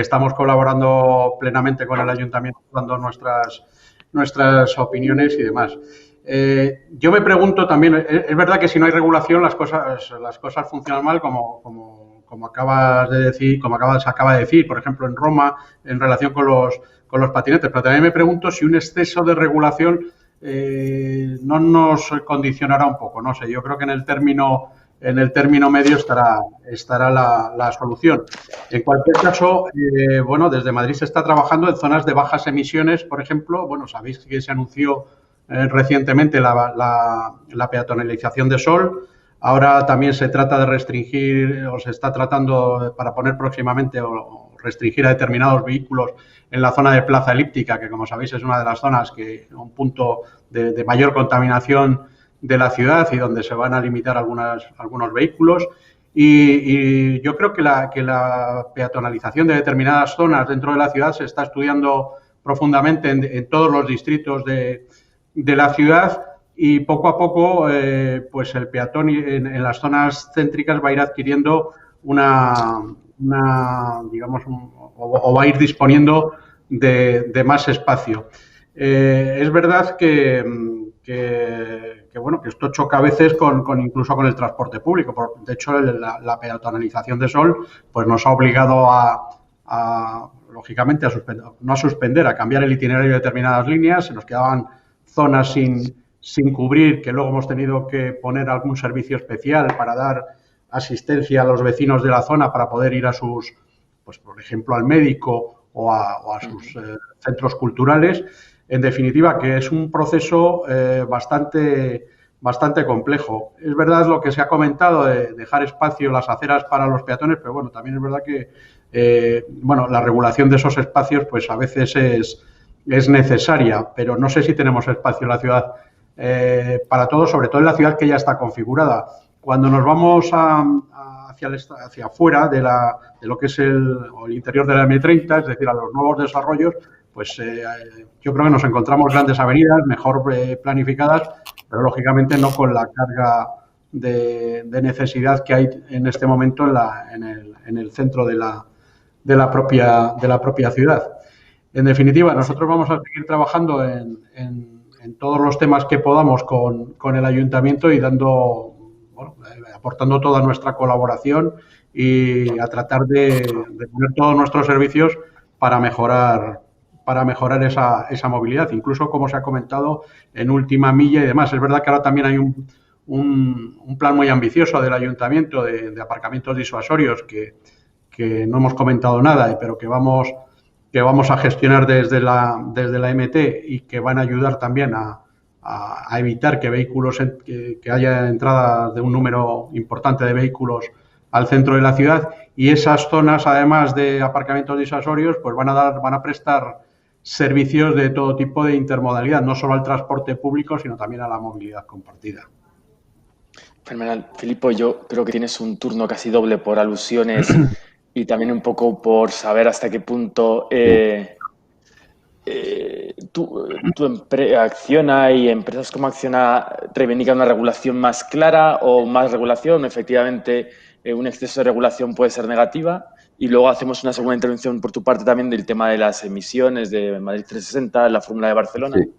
estamos colaborando plenamente con el ayuntamiento, dando nuestras opiniones y demás. Yo me pregunto también, es verdad que si no hay regulación las cosas funcionan mal, como acabas de decir, se acaba de decir, por ejemplo, en Roma, en relación con los patinetes. Pero también me pregunto si un exceso de regulación no nos condicionará un poco. No sé, yo creo que en el término medio estará la solución. En cualquier caso, bueno, desde Madrid se está trabajando en zonas de bajas emisiones, por ejemplo. Bueno, sabéis que se anunció recientemente la peatonalización de Sol. Ahora también se trata de restringir, o se está tratando para poner próximamente o restringir a determinados vehículos en la zona de Plaza Elíptica, que como sabéis es una de las zonas un punto de mayor contaminación de la ciudad y donde se van a limitar algunos vehículos. Y yo creo que la peatonalización de determinadas zonas dentro de la ciudad se está estudiando profundamente en todos los distritos de la ciudad. Y poco a poco, pues el peatón en las zonas céntricas va a ir adquiriendo digamos, o va a ir disponiendo de más espacio. Es verdad que bueno, que esto choca a veces incluso con el transporte público. De hecho, la peatonalización de Sol pues nos ha obligado lógicamente, a cambiar el itinerario de determinadas líneas. Se nos quedaban zonas sin cubrir, que luego hemos tenido que poner algún servicio especial para dar asistencia a los vecinos de la zona para poder ir a pues por ejemplo, al médico o a sus centros culturales. En definitiva, que es un proceso bastante complejo. Es verdad lo que se ha comentado de dejar espacio, las aceras para los peatones, pero bueno, también es verdad que bueno, la regulación de esos espacios pues a veces es necesaria, pero no sé si tenemos espacio en la ciudad para todo, sobre todo en la ciudad que ya está configurada. Cuando nos vamos hacia afuera de lo que es el interior de la M30, es decir, a los nuevos desarrollos, pues yo creo que nos encontramos grandes avenidas, mejor planificadas, pero lógicamente no con la carga de necesidad que hay en este momento en el centro de la propia ciudad. En definitiva, nosotros vamos a seguir trabajando en todos los temas que podamos con el ayuntamiento y aportando toda nuestra colaboración y a tratar de poner todos nuestros servicios para mejorar esa movilidad, incluso como se ha comentado en última milla y demás. Es verdad que ahora también hay un plan muy ambicioso del ayuntamiento de aparcamientos disuasorios que no hemos comentado nada, pero que vamos a gestionar desde la MT y que van a ayudar también a evitar que vehículos, que haya entradas de un número importante de vehículos al centro de la ciudad, y esas zonas, además de aparcamientos disuasorios, pues van a prestar servicios de todo tipo de intermodalidad, no solo al transporte público, sino también a la movilidad compartida. Fenomenal. Filipo, yo creo que tienes un turno casi doble por alusiones y también un poco por saber hasta qué punto Acciona y empresas como Acciona reivindican una regulación más clara o más regulación. Efectivamente, un exceso de regulación puede ser negativa. Y luego hacemos una segunda intervención por tu parte también del tema de las emisiones de Madrid 360, la fórmula de Barcelona. Sí.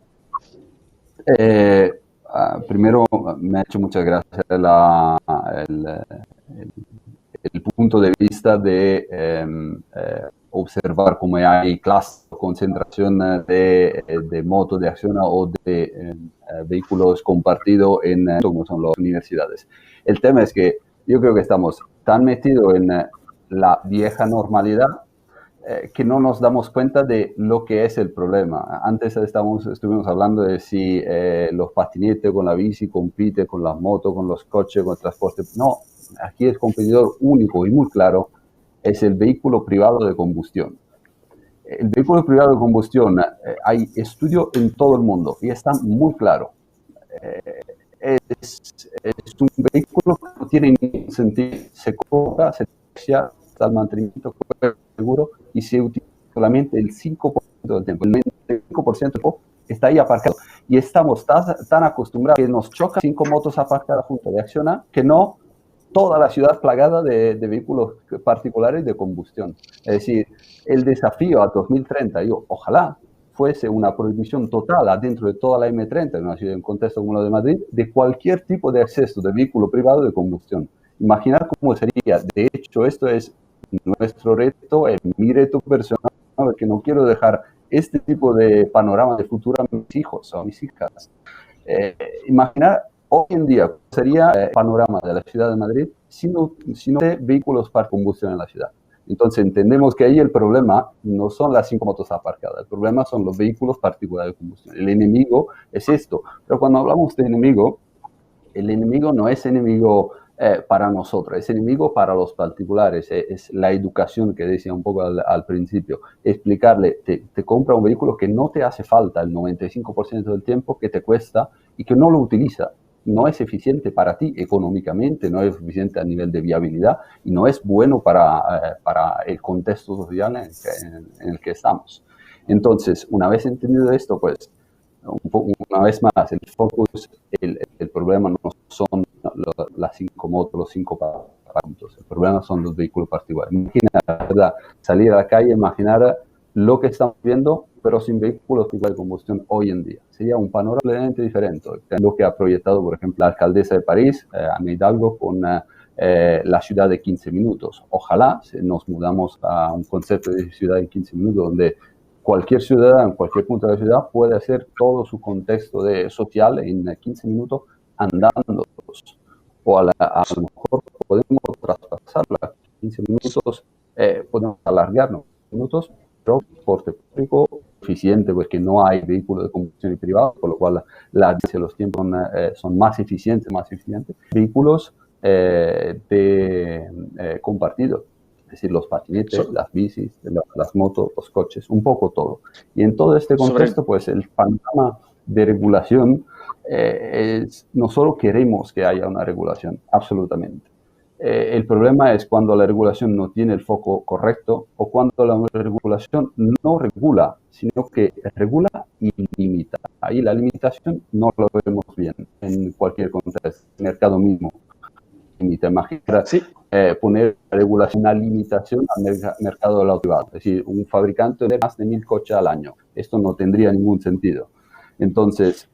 Primero, me ha hecho muchas gracias el punto de vista de observar cómo hay clases, concentración de motos de acción o de vehículos compartidos como son las universidades. El tema es que yo creo que estamos tan metidos en la vieja normalidad que no nos damos cuenta de lo que es el problema. Antes estuvimos hablando de si los patinetes con la bici compiten con las motos, con los coches, con el transporte. No, aquí el competidor único y muy claro es el vehículo privado de combustión. El vehículo privado de combustión, hay estudios en todo el mundo y está muy claro. Es un vehículo que no tiene ningún sentido. Se compra, se negocia, está el mantenimiento seguro y se utiliza solamente el 5% del tiempo. El 95% del tiempo está ahí aparcado. Y estamos tan acostumbrados que nos chocan 5 motos aparcadas junto de Acciona que no toda la ciudad plagada de vehículos particulares de combustión. Es decir, el desafío a 2030, ojalá fuese una prohibición total adentro de toda la M30, en una ciudad en un contexto como lo de Madrid, de cualquier tipo de acceso de vehículo privado de combustión. Imaginar cómo sería. De hecho, esto es nuestro reto, mi reto personal, porque no quiero dejar este tipo de panorama de futuro a mis hijos o a mis hijas. Imaginar hoy en día sería el panorama de la ciudad de Madrid si no hay vehículos para combustión en la ciudad. Entonces entendemos que ahí el problema no son las 5 motos aparcadas, el problema son los vehículos particulares de combustión. El enemigo es esto. Pero cuando hablamos de enemigo, el enemigo no es enemigo para nosotros, es enemigo para los particulares, es la educación que decía un poco al principio, explicarle, te compra un vehículo que no te hace falta el 95% del tiempo, que te cuesta y que no lo utiliza. No es eficiente para ti económicamente, no es eficiente a nivel de viabilidad y no es bueno para el contexto social en el que estamos. Entonces, una vez entendido esto, pues, una vez más, el focus, el problema no son las 5 motos, los 5 parámetros, el problema son los vehículos particulares. Imagina, ¿verdad? Salir a la calle, imaginar lo que estamos viendo, pero sin vehículos de combustión hoy en día. Sería un panorama completamente diferente. Lo que ha proyectado, por ejemplo, la alcaldesa de París, Anne Hidalgo, con la ciudad de 15 minutos. Ojalá nos mudamos a un concepto de ciudad de 15 minutos donde cualquier ciudadano, en cualquier punto de la ciudad, puede hacer todo su contexto social en 15 minutos andando. O a lo mejor podemos traspasarla 15 minutos, podemos alargarnos minutos, pero transporte público eficiente, porque no hay vehículos de combustión privado, por lo cual los tiempos son más eficientes. Vehículos compartidos, es decir, los patinetes, las bicis, las motos, los coches, un poco todo. Y en todo este contexto, pues el panorama de regulación no solo queremos que haya una regulación, absolutamente. El problema es cuando la regulación no tiene el foco correcto o cuando la regulación no regula, sino que regula y limita. Ahí la limitación no lo vemos bien en cualquier contexto, mercado mismo. Imagina poner regulación, una limitación al mercado del auto privado. Es decir, un fabricante de más de 1000 coches al año. Esto no tendría ningún sentido. Entonces,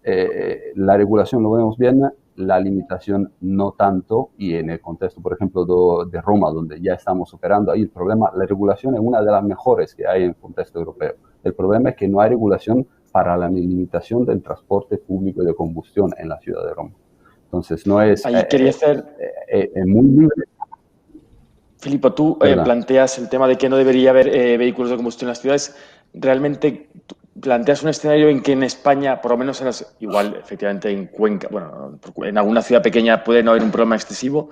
la regulación lo vemos bien, la limitación no tanto, y en el contexto, por ejemplo, de Roma, donde ya estamos operando, ahí el problema, la regulación es una de las mejores que hay en el contexto europeo. El problema es que no hay regulación para la limitación del transporte público de combustión en la ciudad de Roma. Entonces, no es... Ahí quería hacer... es muy libre. Filipo, tú planteas el tema de que no debería haber vehículos de combustión en las ciudades. ¿Realmente planteas un escenario en que en España, por lo menos igual efectivamente en Cuenca, bueno, en alguna ciudad pequeña puede no haber un problema excesivo?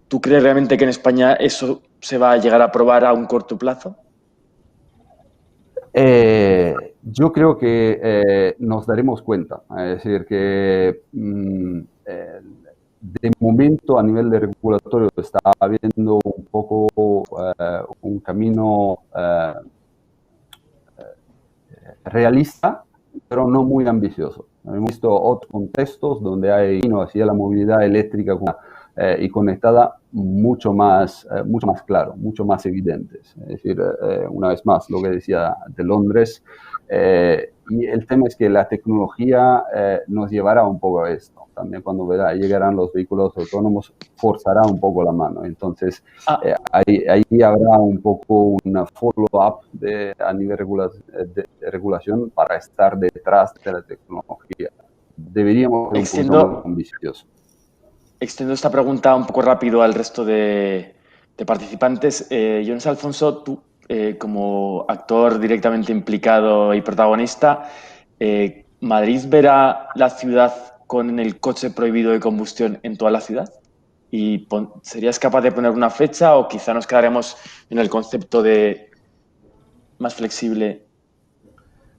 ¿Tú crees realmente que en España eso se va a llegar a aprobar a un corto plazo? Yo creo que nos daremos cuenta. Es decir, que de momento a nivel de regulatorio está habiendo un poco un camino realista, pero no muy ambicioso. Hemos visto otros contextos donde hay hacia la movilidad eléctrica y conectada mucho más claro, mucho más evidentes. Es decir, una vez más, lo que decía de Londres, Y el tema es que la tecnología nos llevará un poco a esto. También cuando llegarán los vehículos autónomos, forzará un poco la mano. Entonces, ahí habrá un poco una follow-up a nivel de regulación para estar detrás de la tecnología. Deberíamos ser un poco más ambiciosos. Extiendo esta pregunta un poco rápido al resto de participantes. Yo no sé, Alfonso, tú como actor directamente implicado y protagonista, ¿Madrid verá la ciudad con el coche prohibido de combustión en toda la ciudad? ¿Y serías capaz de poner una fecha o quizá nos quedaremos en el concepto de más flexible?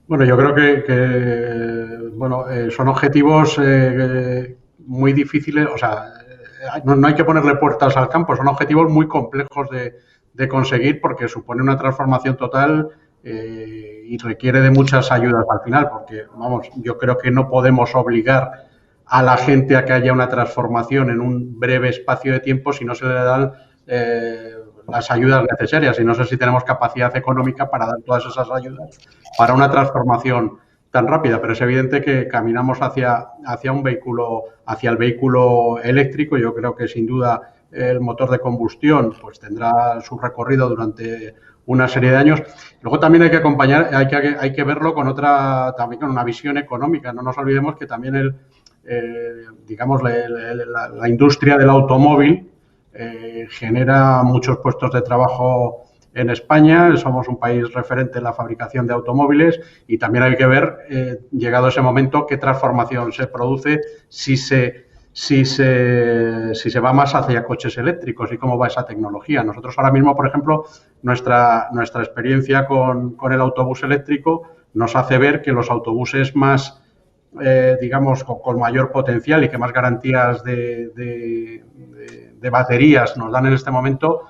Bueno, yo creo que son objetivos muy difíciles, o sea, no hay que ponerle puertas al campo, son objetivos muy complejos de conseguir porque supone una transformación total y requiere de muchas ayudas al final, porque, vamos, yo creo que no podemos obligar a la gente a que haya una transformación en un breve espacio de tiempo si no se le dan las ayudas necesarias, y no sé si tenemos capacidad económica para dar todas esas ayudas para una transformación tan rápida, pero es evidente que caminamos hacia un vehículo, hacia el vehículo eléctrico. Yo creo que sin duda el motor de combustión pues tendrá su recorrido durante una serie de años. Luego también hay que acompañar, hay que verlo también con una visión económica. No nos olvidemos que también la industria del automóvil genera muchos puestos de trabajo en España. Somos un país referente en la fabricación de automóviles y también hay que ver, llegado ese momento, qué transformación se produce si se va más hacia coches eléctricos y cómo va esa tecnología. Nosotros ahora mismo, por ejemplo, nuestra experiencia con el autobús eléctrico nos hace ver que los autobuses más, digamos, con mayor potencial y que más garantías de baterías nos dan en este momento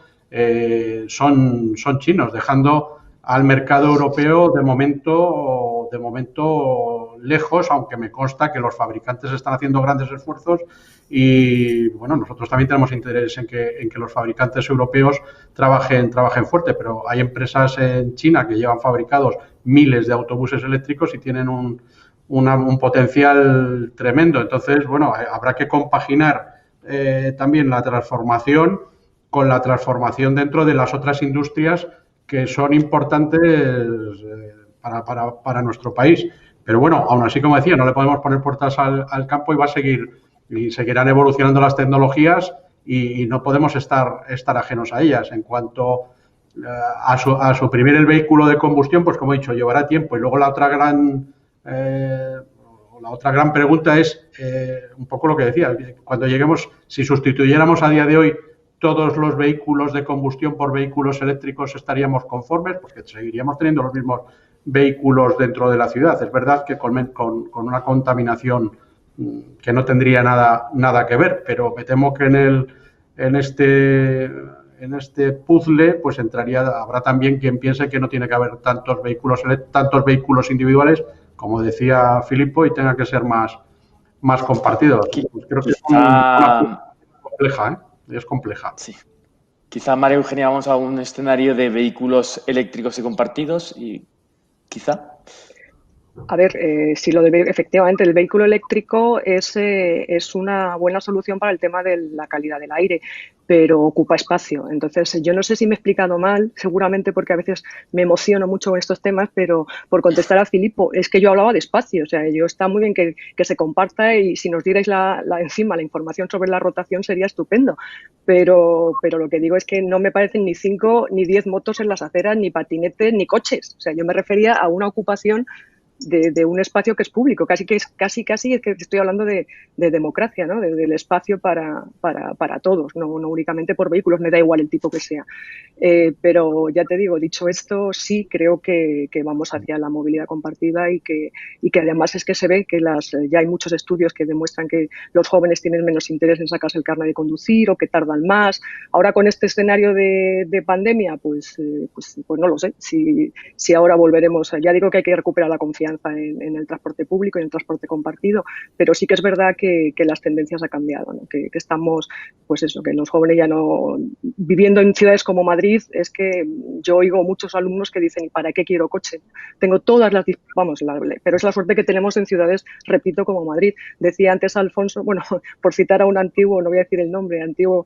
son chinos, dejando al mercado europeo de momento lejos, aunque me consta que los fabricantes están haciendo grandes esfuerzos y bueno, nosotros también tenemos interés en que los fabricantes europeos trabajen fuerte, pero hay empresas en China que llevan fabricados miles de autobuses eléctricos y tienen un potencial tremendo. Entonces, bueno, habrá que compaginar también la transformación con la transformación dentro de las otras industrias que son importantes para nuestro país. Pero bueno, aún así, como decía, no le podemos poner puertas al campo y va a seguir y seguirán evolucionando las tecnologías y no podemos estar ajenos a ellas. En cuanto a suprimir el vehículo de combustión, pues como he dicho, llevará tiempo. Y luego la otra gran pregunta es un poco lo que decía. Cuando lleguemos, si sustituyéramos a día de hoy todos los vehículos de combustión por vehículos eléctricos, ¿estaríamos conformes? Porque seguiríamos teniendo los mismos vehículos dentro de la ciudad. Es verdad que con una contaminación que no tendría nada que ver, pero me temo que en este puzzle pues habrá también quien piense que no tiene que haber tantos vehículos individuales, como decía Filippo, y tenga que ser más compartidos. Pues creo que es una compleja, ¿eh? Es compleja. Sí. Quizá, María Eugenia, vamos a un escenario de vehículos eléctricos y compartidos y quizá. A ver, si efectivamente el vehículo eléctrico es una buena solución para el tema de la calidad del aire, pero ocupa espacio. Entonces, yo no sé si me he explicado mal, seguramente porque a veces me emociono mucho con estos temas, pero por contestar a Filippo, es que yo hablaba de espacio. O sea, está muy bien que se comparta y si nos dierais encima la información sobre la rotación sería estupendo. Pero lo que digo es que no me parecen ni 5 ni 10 motos en las aceras, ni patinetes, ni coches. O sea, yo me refería a una ocupación de un espacio que es público, casi es que estoy hablando de democracia, ¿no? Del espacio para todos, no únicamente por vehículos, me da igual el tipo que sea. Pero ya te digo, dicho esto, sí creo que vamos hacia la movilidad compartida y que además es que se ve que ya hay muchos estudios que demuestran que los jóvenes tienen menos interés en sacarse el carnet de conducir o que tardan más. Ahora con este escenario de pandemia, pues no lo sé, si ahora volveremos, ya digo que hay que recuperar la confianza confianza en el transporte público y en el transporte compartido, pero sí que es verdad que las tendencias han cambiado, ¿no? Que estamos, pues eso, que los jóvenes ya no... Viviendo en ciudades como Madrid, es que yo oigo muchos alumnos que dicen, ¿y para qué quiero coche? Tengo todas las... Vamos, pero es la suerte que tenemos en ciudades, repito, como Madrid. Decía antes Alfonso, bueno, por citar a un antiguo, no voy a decir el nombre, antiguo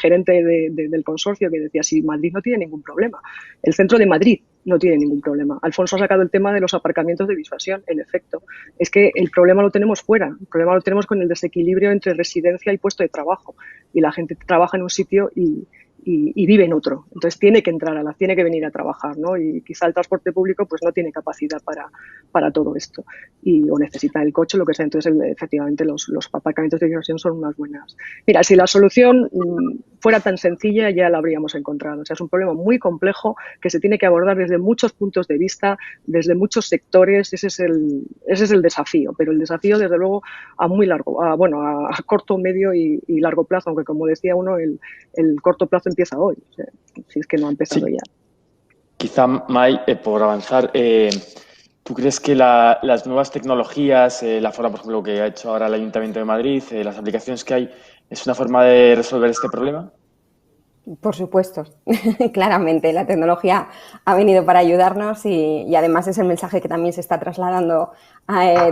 gerente del consorcio, que decía, si Madrid no tiene ningún problema. El centro de Madrid no tiene ningún problema. Alfonso ha sacado el tema de los aparcamientos de disuasión. En efecto, es que el problema lo tenemos fuera. El problema lo tenemos con el desequilibrio entre residencia y puesto de trabajo. Y la gente trabaja en un sitio y vive en otro. Entonces tiene que tiene que venir a trabajar, ¿no? Y quizá el transporte público pues no tiene capacidad para todo esto. O necesita el coche, lo que sea. Entonces, efectivamente, los aparcamientos de disuasión son unas buenas. Mira, si la solución fuera tan sencilla, ya la habríamos encontrado. O sea, es un problema muy complejo que se tiene que abordar desde muchos puntos de vista, desde muchos sectores. Ese es el desafío. Pero el desafío, desde luego, a corto, medio y largo plazo, aunque como decía uno, el corto plazo empieza hoy, o sea, si es que no ha empezado ya. Quizá, Mai, por avanzar, ¿tú crees que las nuevas tecnologías, la forma, por ejemplo, que ha hecho ahora el Ayuntamiento de Madrid, las aplicaciones que hay, es una forma de resolver este problema? Por supuesto, claramente la tecnología ha venido para ayudarnos y además es el mensaje que también se está trasladando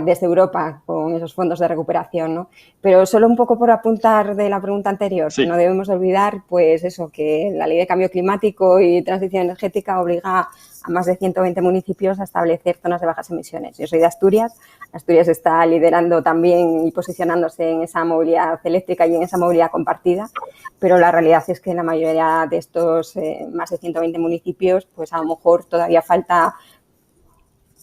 desde Europa con esos fondos de recuperación, ¿no? Pero solo un poco por apuntar de la pregunta anterior, sí. No debemos olvidar pues eso, que la Ley de Cambio Climático y Transición Energética obliga a más de 120 municipios a establecer zonas de bajas emisiones. Yo soy de Asturias. Asturias está liderando también y posicionándose en esa movilidad eléctrica y en esa movilidad compartida, pero la realidad es que en la mayoría de estos más de 120 municipios, pues a lo mejor todavía falta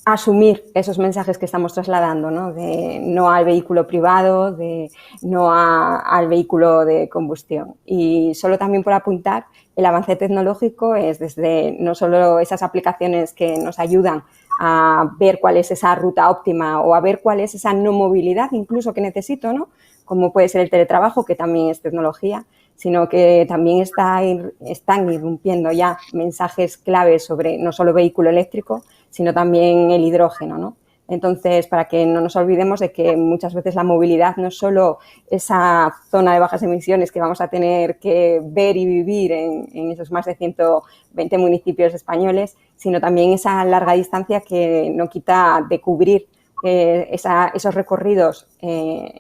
asumir esos mensajes que estamos trasladando, ¿no? De no al vehículo privado, de no al vehículo de combustión. Y solo también por apuntar, el avance tecnológico es desde no solo esas aplicaciones que nos ayudan a ver cuál es esa ruta óptima o a ver cuál es esa no movilidad incluso que necesito, ¿no? Como puede ser el teletrabajo, que también es tecnología, sino que también están irrumpiendo ya mensajes claves sobre no solo vehículo eléctrico, sino también el hidrógeno, ¿no? Entonces, para que no nos olvidemos de que muchas veces la movilidad no es solo esa zona de bajas emisiones que vamos a tener que ver y vivir en esos más de 120 municipios españoles, sino también esa larga distancia que no quita de cubrir esos recorridos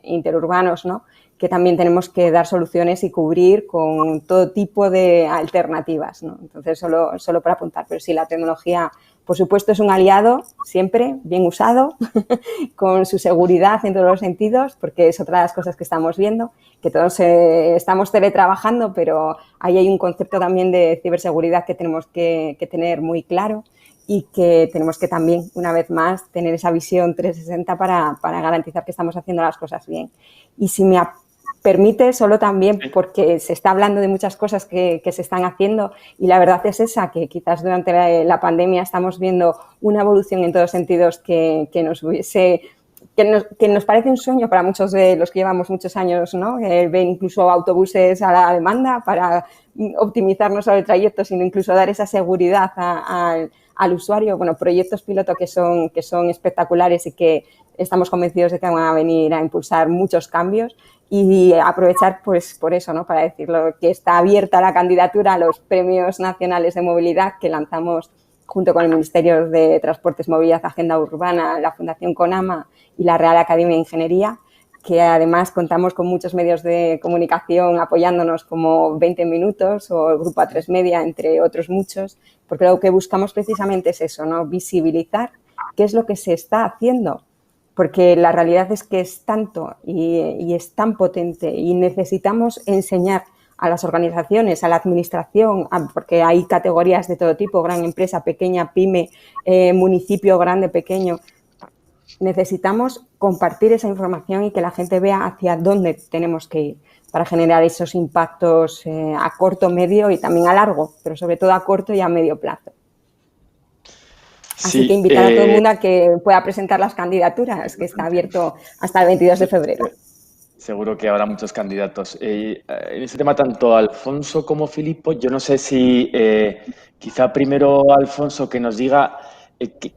interurbanos, ¿no? Que también tenemos que dar soluciones y cubrir con todo tipo de alternativas, ¿no? Entonces, solo para apuntar, pero sí, la tecnología, por supuesto, es un aliado siempre bien usado, con su seguridad en todos los sentidos, porque es otra de las cosas que estamos viendo, que todos estamos teletrabajando, pero ahí hay un concepto también de ciberseguridad que tenemos que tener muy claro y que tenemos que también, una vez más, tener esa visión 360 para garantizar que estamos haciendo las cosas bien. Y si me permite, solo también porque se está hablando de muchas cosas que se están haciendo y la verdad es esa, que quizás durante la pandemia estamos viendo una evolución en todos sentidos que nos parece un sueño para muchos de los que llevamos muchos años, ¿no? Ven incluso autobuses a la demanda para optimizar no solo el trayecto, sino incluso dar esa seguridad al usuario. Bueno, proyectos piloto que son espectaculares y que estamos convencidos de que van a venir a impulsar muchos cambios. Y aprovechar, pues, por eso, ¿no? Para decirlo, que está abierta la candidatura a los Premios Nacionales de Movilidad que lanzamos junto con el Ministerio de Transportes, Movilidad, Agenda Urbana, la Fundación CONAMA y la Real Academia de Ingeniería, que además contamos con muchos medios de comunicación apoyándonos como 20 Minutos o el Grupo A3 Media, entre otros muchos, porque lo que buscamos precisamente es eso, ¿no? Visibilizar qué es lo que se está haciendo. Porque la realidad es que es tanto y es tan potente y necesitamos enseñar a las organizaciones, a la administración, porque hay categorías de todo tipo, gran empresa, pequeña, pyme, municipio grande, pequeño. Necesitamos compartir esa información y que la gente vea hacia dónde tenemos que ir para generar esos impactos a corto, medio y también a largo, pero sobre todo a corto y a medio plazo. Así que invitar a todo el mundo a que pueda presentar las candidaturas, que está abierto hasta el 22 de febrero. Seguro que habrá muchos candidatos. En este tema, tanto Alfonso como Filippo, yo no sé si quizá primero Alfonso que nos diga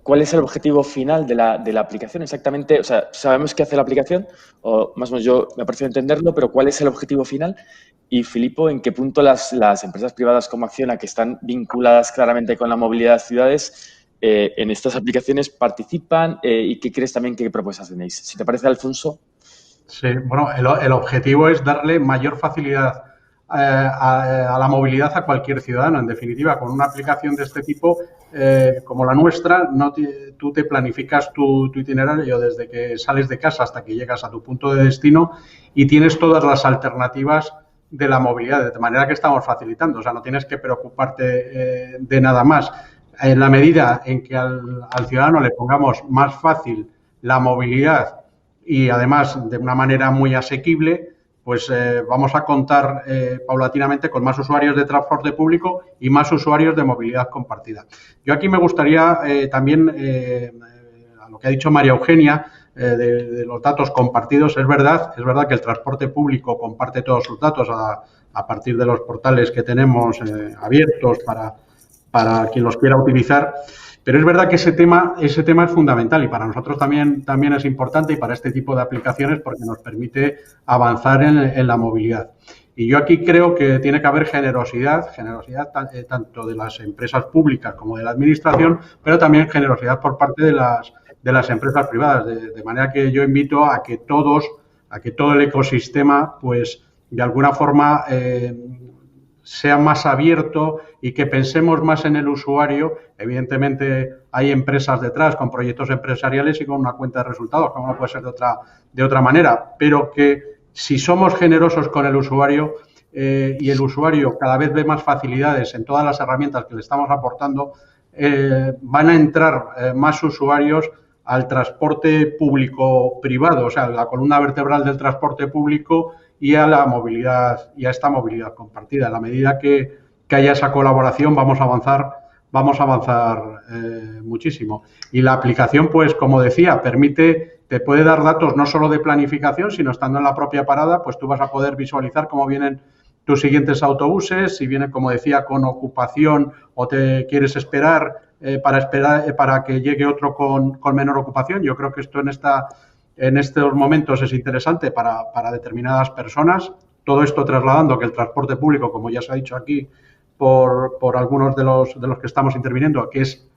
¿cuál es el objetivo final de la aplicación exactamente? O sea, sabemos qué hace la aplicación, o más o menos yo me ha parecido entenderlo, pero ¿cuál es el objetivo final? Y, Filipo, ¿en qué punto las empresas privadas como Acciona, que están vinculadas claramente con la movilidad de las ciudades, en estas aplicaciones participan? ¿Y qué crees también qué propuestas tenéis? Si te parece, Alfonso. Sí, bueno, el objetivo es darle mayor facilidad a la movilidad a cualquier ciudadano. En definitiva, con una aplicación de este tipo, como la nuestra, tú te planificas tu itinerario desde que sales de casa hasta que llegas a tu punto de destino y tienes todas las alternativas de la movilidad, de manera que estamos facilitando. O sea, no tienes que preocuparte de nada más. En la medida en que al ciudadano le pongamos más fácil la movilidad y además de una manera muy asequible, pues vamos a contar paulatinamente con más usuarios de transporte público y más usuarios de movilidad compartida. Yo aquí me gustaría también, a lo que ha dicho María Eugenia, de los datos compartidos, es verdad que el transporte público comparte todos sus datos a partir de los portales que tenemos abiertos para quien los quiera utilizar. Pero es verdad que ese tema es fundamental y para nosotros también es importante y para este tipo de aplicaciones porque nos permite avanzar en la movilidad. Y yo aquí creo que tiene que haber generosidad tanto de las empresas públicas como de la administración, pero también generosidad por parte de las empresas privadas. De manera que yo invito a que todo el ecosistema, pues de alguna forma sea más abierto y que pensemos más en el usuario. Evidentemente hay empresas detrás con proyectos empresariales y con una cuenta de resultados, como no puede ser de otra manera, pero que si somos generosos con el usuario y el usuario cada vez ve más facilidades en todas las herramientas que le estamos aportando, van a entrar más usuarios al transporte público-privado, o sea, la columna vertebral del transporte público y a la movilidad y a esta movilidad compartida. En la medida que haya esa colaboración vamos a avanzar muchísimo. Y la aplicación, pues como decía, te puede dar datos no solo de planificación, sino estando en la propia parada, pues tú vas a poder visualizar cómo vienen tus siguientes autobuses, si vienen, como decía, con ocupación o te quieres esperar para que llegue otro con menor ocupación. Yo creo que esto en estos momentos es interesante para determinadas personas. Todo esto trasladando que el transporte público, como ya se ha dicho aquí por algunos de los que estamos interviniendo, que es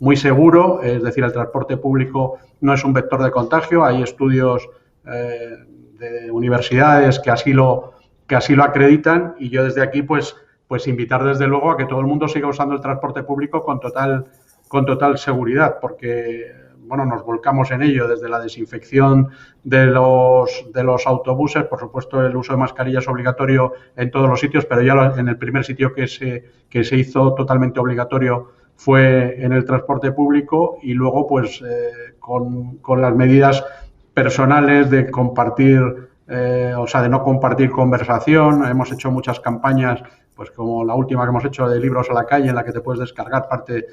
muy seguro, es decir, el transporte público no es un vector de contagio. Hay estudios de universidades que así lo acreditan y yo desde aquí pues invitar desde luego a que todo el mundo siga usando el transporte público con total seguridad, porque bueno, nos volcamos en ello desde la desinfección de los autobuses, por supuesto el uso de mascarilla es obligatorio en todos los sitios, pero ya en el primer sitio que se hizo totalmente obligatorio fue en el transporte público y luego pues con las medidas personales de compartir, de no compartir conversación. Hemos hecho muchas campañas, pues como la última que hemos hecho de libros a la calle, en la que te puedes descargar parte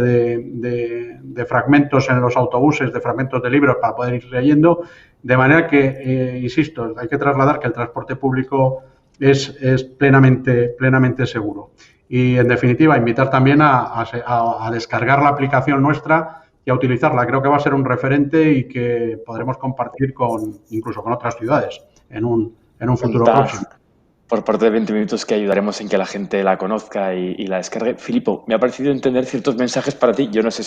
de fragmentos en los autobuses, de fragmentos de libros para poder ir leyendo, de manera que, insisto, hay que trasladar que el transporte público es plenamente seguro. Y, en definitiva, invitar también a descargar la aplicación nuestra y a utilizarla. Creo que va a ser un referente y que podremos compartir incluso con otras ciudades en un futuro próximo. Por parte de 20 minutos que ayudaremos en que la gente la conozca y la descargue. Filipo, me ha parecido entender ciertos mensajes para ti. Yo no sé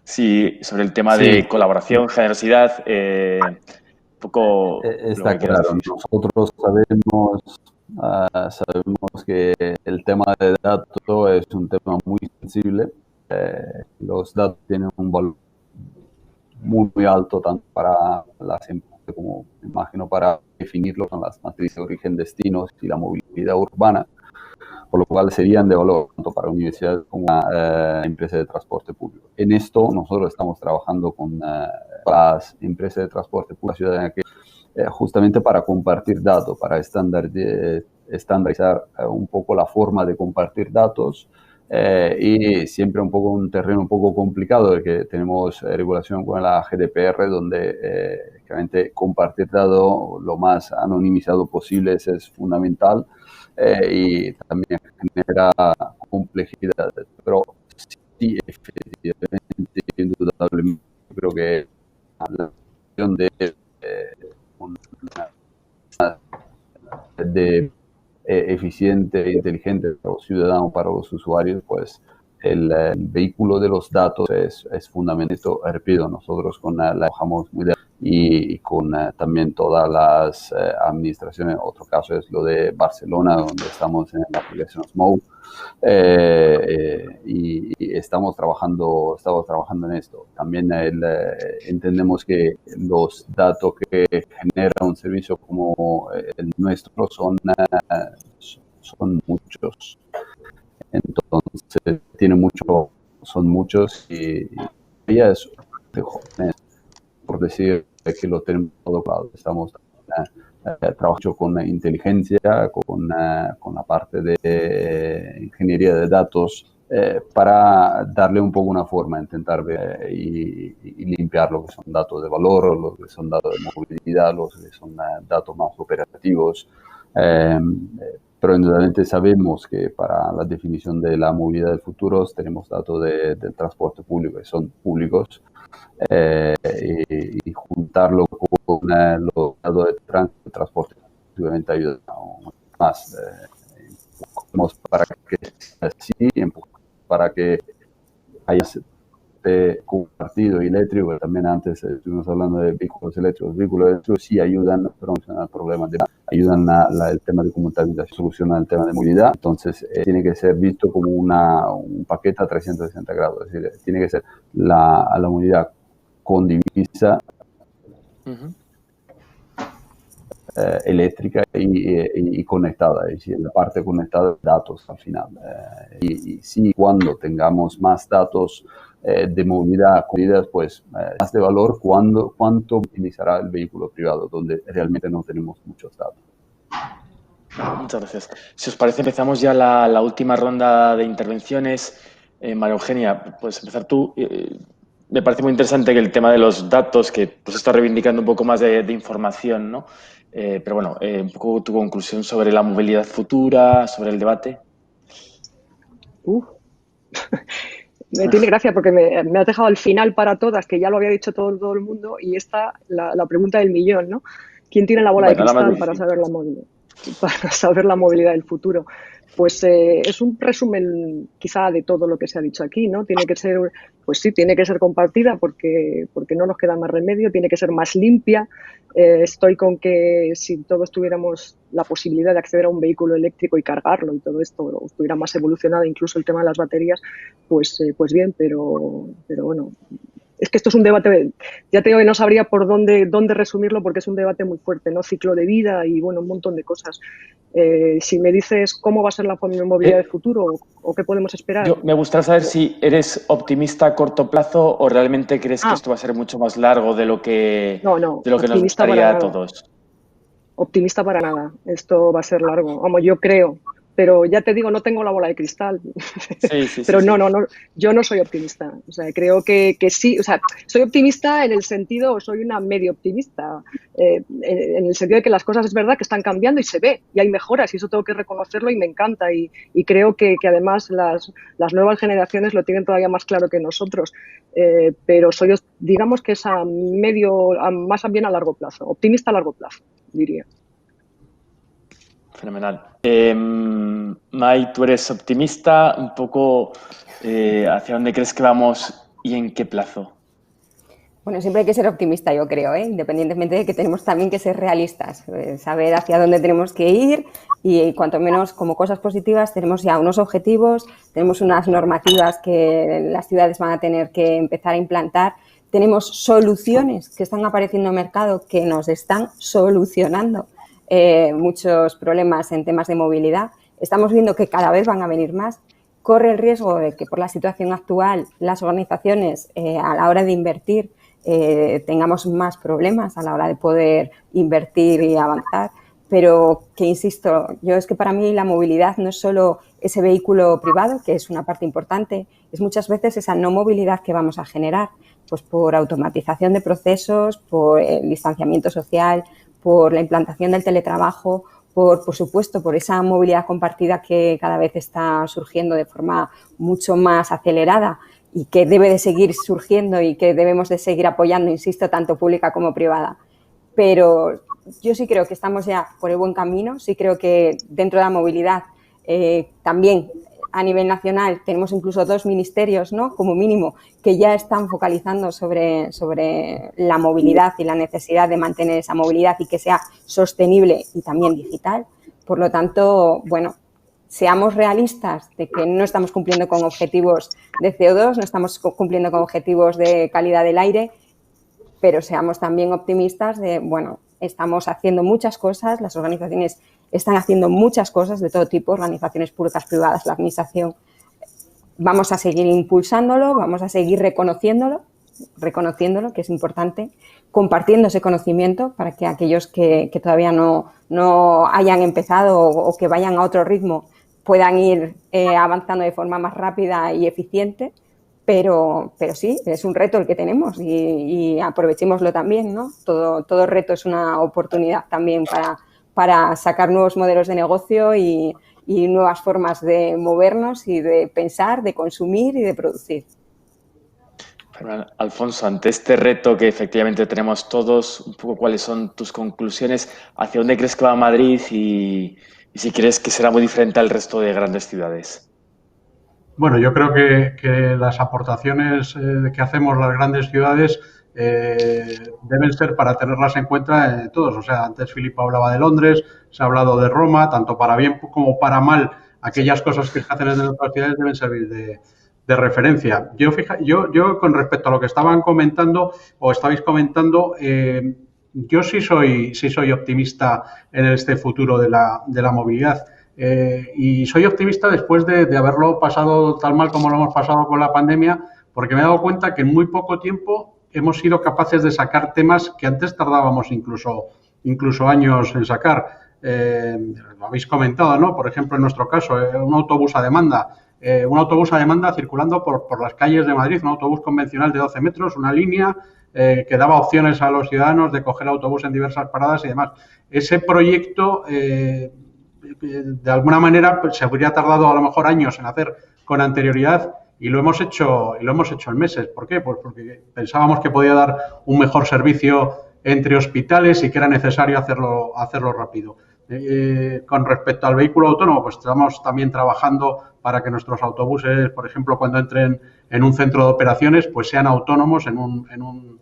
si sobre el tema de colaboración, generosidad, un poco... Está claro. Nosotros sabemos que el tema de datos es un tema muy sensible. Los datos tienen un valor muy, muy alto tanto para las empresas como, me imagino, para definirlo con las matrices de origen-destinos y la movilidad urbana, por lo cual serían de valor tanto para universidades como para empresas de transporte público. En esto nosotros estamos trabajando con las empresas de transporte público ciudadana justamente para compartir datos, para estandarizar un poco la forma de compartir datos. Y siempre un terreno un poco complicado de que tenemos regulación con la GDPR donde realmente compartir datos lo más anonimizado posible es fundamental y también genera complejidad. Pero sí, efectivamente, indudablemente, creo que la cuestión de una de eficiente e inteligente para los ciudadanos, para los usuarios, pues el vehículo de los datos es fundamental. Esto, repito, nosotros con la trabajamos muy bien y con también todas las administraciones. Otro caso es lo de Barcelona, donde estamos en la aplicación Smoke. Y estamos trabajando en esto. También entendemos que los datos que genera un servicio como el nuestro son muchos. Entonces, son muchos y ya es de jóvenes, por decir que lo tenemos todo claro. Estamos trabajando con inteligencia, con la parte de ingeniería de datos, para darle un poco una forma, intentar ver y limpiar lo que son datos de valor, lo que son datos de movilidad, los que son datos más operativos. Pero indudablemente sabemos que para la definición de la movilidad del futuro tenemos datos del transporte público que son públicos, y juntarlo con los datos de transporte obviamente ayuda más. Empujamos para que sea así, empujamos para que haya compartido y eléctrico, pero también antes estuvimos hablando de vehículos eléctricos. Vehículos eléctricos sí ayudan a solucionar problemas, ayudan el tema de conmutabilidad, solucionan el tema de movilidad. Entonces, tiene que ser visto como un paquete a 360 grados. Es decir, tiene que ser la movilidad con divisa eléctrica y conectada, es decir, la parte conectada de datos al final. Y sí, cuando tengamos más datos de movilidad, pues más de valor, cuánto utilizará el vehículo privado, donde realmente no tenemos muchos datos. Muchas gracias. Si os parece, empezamos ya la última ronda de intervenciones. María Eugenia, puedes empezar tú. Me parece muy interesante que el tema de los datos, que pues está reivindicando un poco más de información, ¿no? Pero bueno, un poco tu conclusión sobre la movilidad futura, sobre el debate. Me tiene gracia porque me has dejado al final para todas, que ya lo había dicho todo el mundo, y esta la pregunta del millón, ¿no? ¿Quién tiene la bola de cristal para saber la movilidad del futuro? Pues es un resumen quizá de todo lo que se ha dicho aquí, ¿no? Tiene que ser, pues sí, tiene que ser compartida porque no nos queda más remedio, tiene que ser más limpia. Estoy con que si todos tuviéramos la posibilidad de acceder a un vehículo eléctrico y cargarlo y todo esto, o estuviera más evolucionado incluso el tema de las baterías, pues bien, pero bueno. Es que esto es un debate, ya te digo que no sabría por dónde resumirlo porque es un debate muy fuerte, ¿no? Ciclo de vida y, bueno, un montón de cosas. Si me dices cómo va a ser la movilidad del futuro o qué podemos esperar. Me gustaría saber si eres optimista a corto plazo o realmente crees que esto va a ser mucho más largo de lo que nos gustaría a todos. Optimista para nada. Esto va a ser largo. Vamos, yo creo. Pero ya te digo, no tengo la bola de cristal. Sí, pero no, yo no soy optimista. O sea, creo que sí. O sea, soy optimista en el sentido, soy una medio optimista, en el sentido de que las cosas es verdad que están cambiando y se ve, y hay mejoras, y eso tengo que reconocerlo y me encanta. Y creo que además las nuevas generaciones lo tienen todavía más claro que nosotros. Pero soy, digamos que es más bien a largo plazo, optimista a largo plazo, diría. Fenomenal. Mai, ¿tú eres optimista? Un poco ¿hacia dónde crees que vamos y en qué plazo? Bueno, siempre hay que ser optimista, yo creo, independientemente de que tenemos también que ser realistas, saber hacia dónde tenemos que ir y cuanto menos como cosas positivas tenemos ya unos objetivos, tenemos unas normativas que las ciudades van a tener que empezar a implantar, tenemos soluciones que están apareciendo en el mercado que nos están solucionando muchos problemas en temas de movilidad. Estamos viendo que cada vez van a venir más. Corre el riesgo de que por la situación actual las organizaciones a la hora de invertir tengamos más problemas a la hora de poder invertir y avanzar, pero que insisto, yo es que para mí la movilidad no es solo ese vehículo privado, que es una parte importante, es muchas veces esa no movilidad que vamos a generar, pues por automatización de procesos, por el distanciamiento social, por la implantación del teletrabajo, por supuesto, por esa movilidad compartida que cada vez está surgiendo de forma mucho más acelerada y que debe de seguir surgiendo y que debemos de seguir apoyando, insisto, tanto pública como privada. Pero yo sí creo que estamos ya por el buen camino, sí creo que dentro de la movilidad también a nivel nacional tenemos incluso 2 ministerios, ¿no?, como mínimo, que ya están focalizando sobre la movilidad y la necesidad de mantener esa movilidad y que sea sostenible y también digital. Por lo tanto, bueno, seamos realistas de que no estamos cumpliendo con objetivos de CO2, no estamos cumpliendo con objetivos de calidad del aire, pero seamos también optimistas de, bueno, estamos haciendo muchas cosas, las organizaciones están haciendo muchas cosas de todo tipo, organizaciones públicas, privadas, la administración. Vamos a seguir impulsándolo, vamos a seguir reconociéndolo, que es importante, compartiendo ese conocimiento para que aquellos que todavía no hayan empezado o que vayan a otro ritmo puedan ir avanzando de forma más rápida y eficiente. Pero sí, es un reto el que tenemos y aprovechémoslo también, ¿no? Todo reto es una oportunidad también para sacar nuevos modelos de negocio y nuevas formas de movernos y de pensar, de consumir y de producir. Alfonso, ante este reto que efectivamente tenemos todos, un poco cuáles son tus conclusiones, ¿hacia dónde crees que va Madrid y si crees que será muy diferente al resto de grandes ciudades? Bueno, yo creo que las aportaciones que hacemos las grandes ciudades deben ser para tenerlas en cuenta todos. O sea, antes Filipo hablaba de Londres, se ha hablado de Roma, tanto para bien como para mal, aquellas cosas que se hacen en otras ciudades deben servir de referencia. Yo con respecto a lo que estaban comentando o estabais comentando, yo sí soy optimista en este futuro de la movilidad. Y soy optimista después de haberlo pasado tan mal como lo hemos pasado con la pandemia, porque me he dado cuenta que en muy poco tiempo hemos sido capaces de sacar temas que antes tardábamos incluso años en sacar. Lo habéis comentado, ¿no? Por ejemplo, en nuestro caso, un autobús a demanda circulando por las calles de Madrid, un autobús convencional de 12 metros, una línea que daba opciones a los ciudadanos de coger autobús en diversas paradas y demás. Ese proyecto de alguna manera se habría tardado a lo mejor años en hacer con anterioridad y lo hemos hecho en meses. ¿Por qué? Pues porque pensábamos que podía dar un mejor servicio entre hospitales y que era necesario hacerlo rápido. Con respecto al vehículo autónomo, pues estamos también trabajando para que nuestros autobuses, por ejemplo, cuando entren en un centro de operaciones, pues sean autónomos en un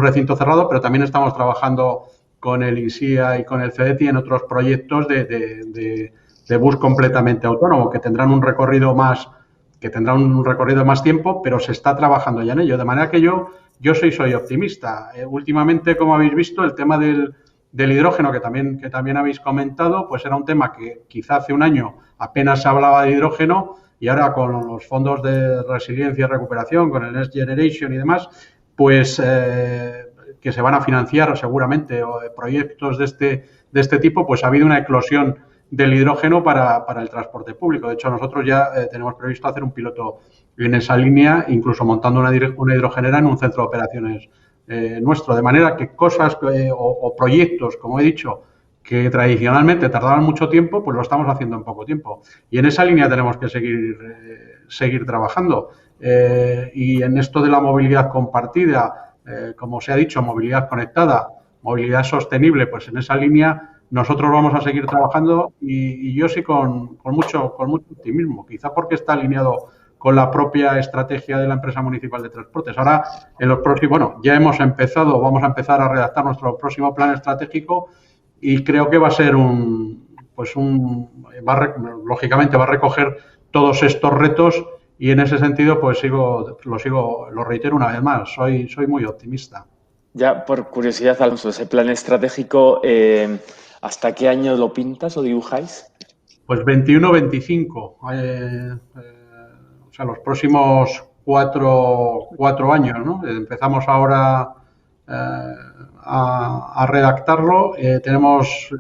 recinto cerrado, pero también estamos trabajando con el INSIA y con el CEDETI en otros proyectos de bus completamente autónomo, que tendrán un recorrido más tiempo, pero se está trabajando ya en ello. De manera que yo soy optimista. Últimamente, como habéis visto, el tema del hidrógeno, que también habéis comentado, pues era un tema que quizá hace un año apenas se hablaba de hidrógeno y ahora con los fondos de resiliencia y recuperación, con el Next Generation y demás, pues que se van a financiar seguramente proyectos de este tipo, pues ha habido una eclosión del hidrógeno para el transporte público. De hecho, nosotros ya tenemos previsto hacer un piloto en esa línea, incluso montando una hidrogenera en un centro de operaciones nuestro. De manera que cosas o proyectos, como he dicho, que tradicionalmente tardaban mucho tiempo, pues lo estamos haciendo en poco tiempo. Y en esa línea tenemos que seguir trabajando. Y en esto de la movilidad compartida, como se ha dicho, movilidad conectada, movilidad sostenible, pues en esa línea nosotros vamos a seguir trabajando y yo sí con mucho optimismo, quizá porque está alineado con la propia estrategia de la empresa municipal de transportes. Ahora, ya vamos a empezar a redactar nuestro próximo plan estratégico y creo que va a ser lógicamente va a recoger todos estos retos. Y en ese sentido, pues lo reitero una vez más, soy muy optimista. Ya por curiosidad, Alfonso, ese plan estratégico, ¿hasta qué año lo pintas o dibujáis? Pues 21-25. O sea, los próximos cuatro años, ¿no? Empezamos ahora a redactarlo. Tenemos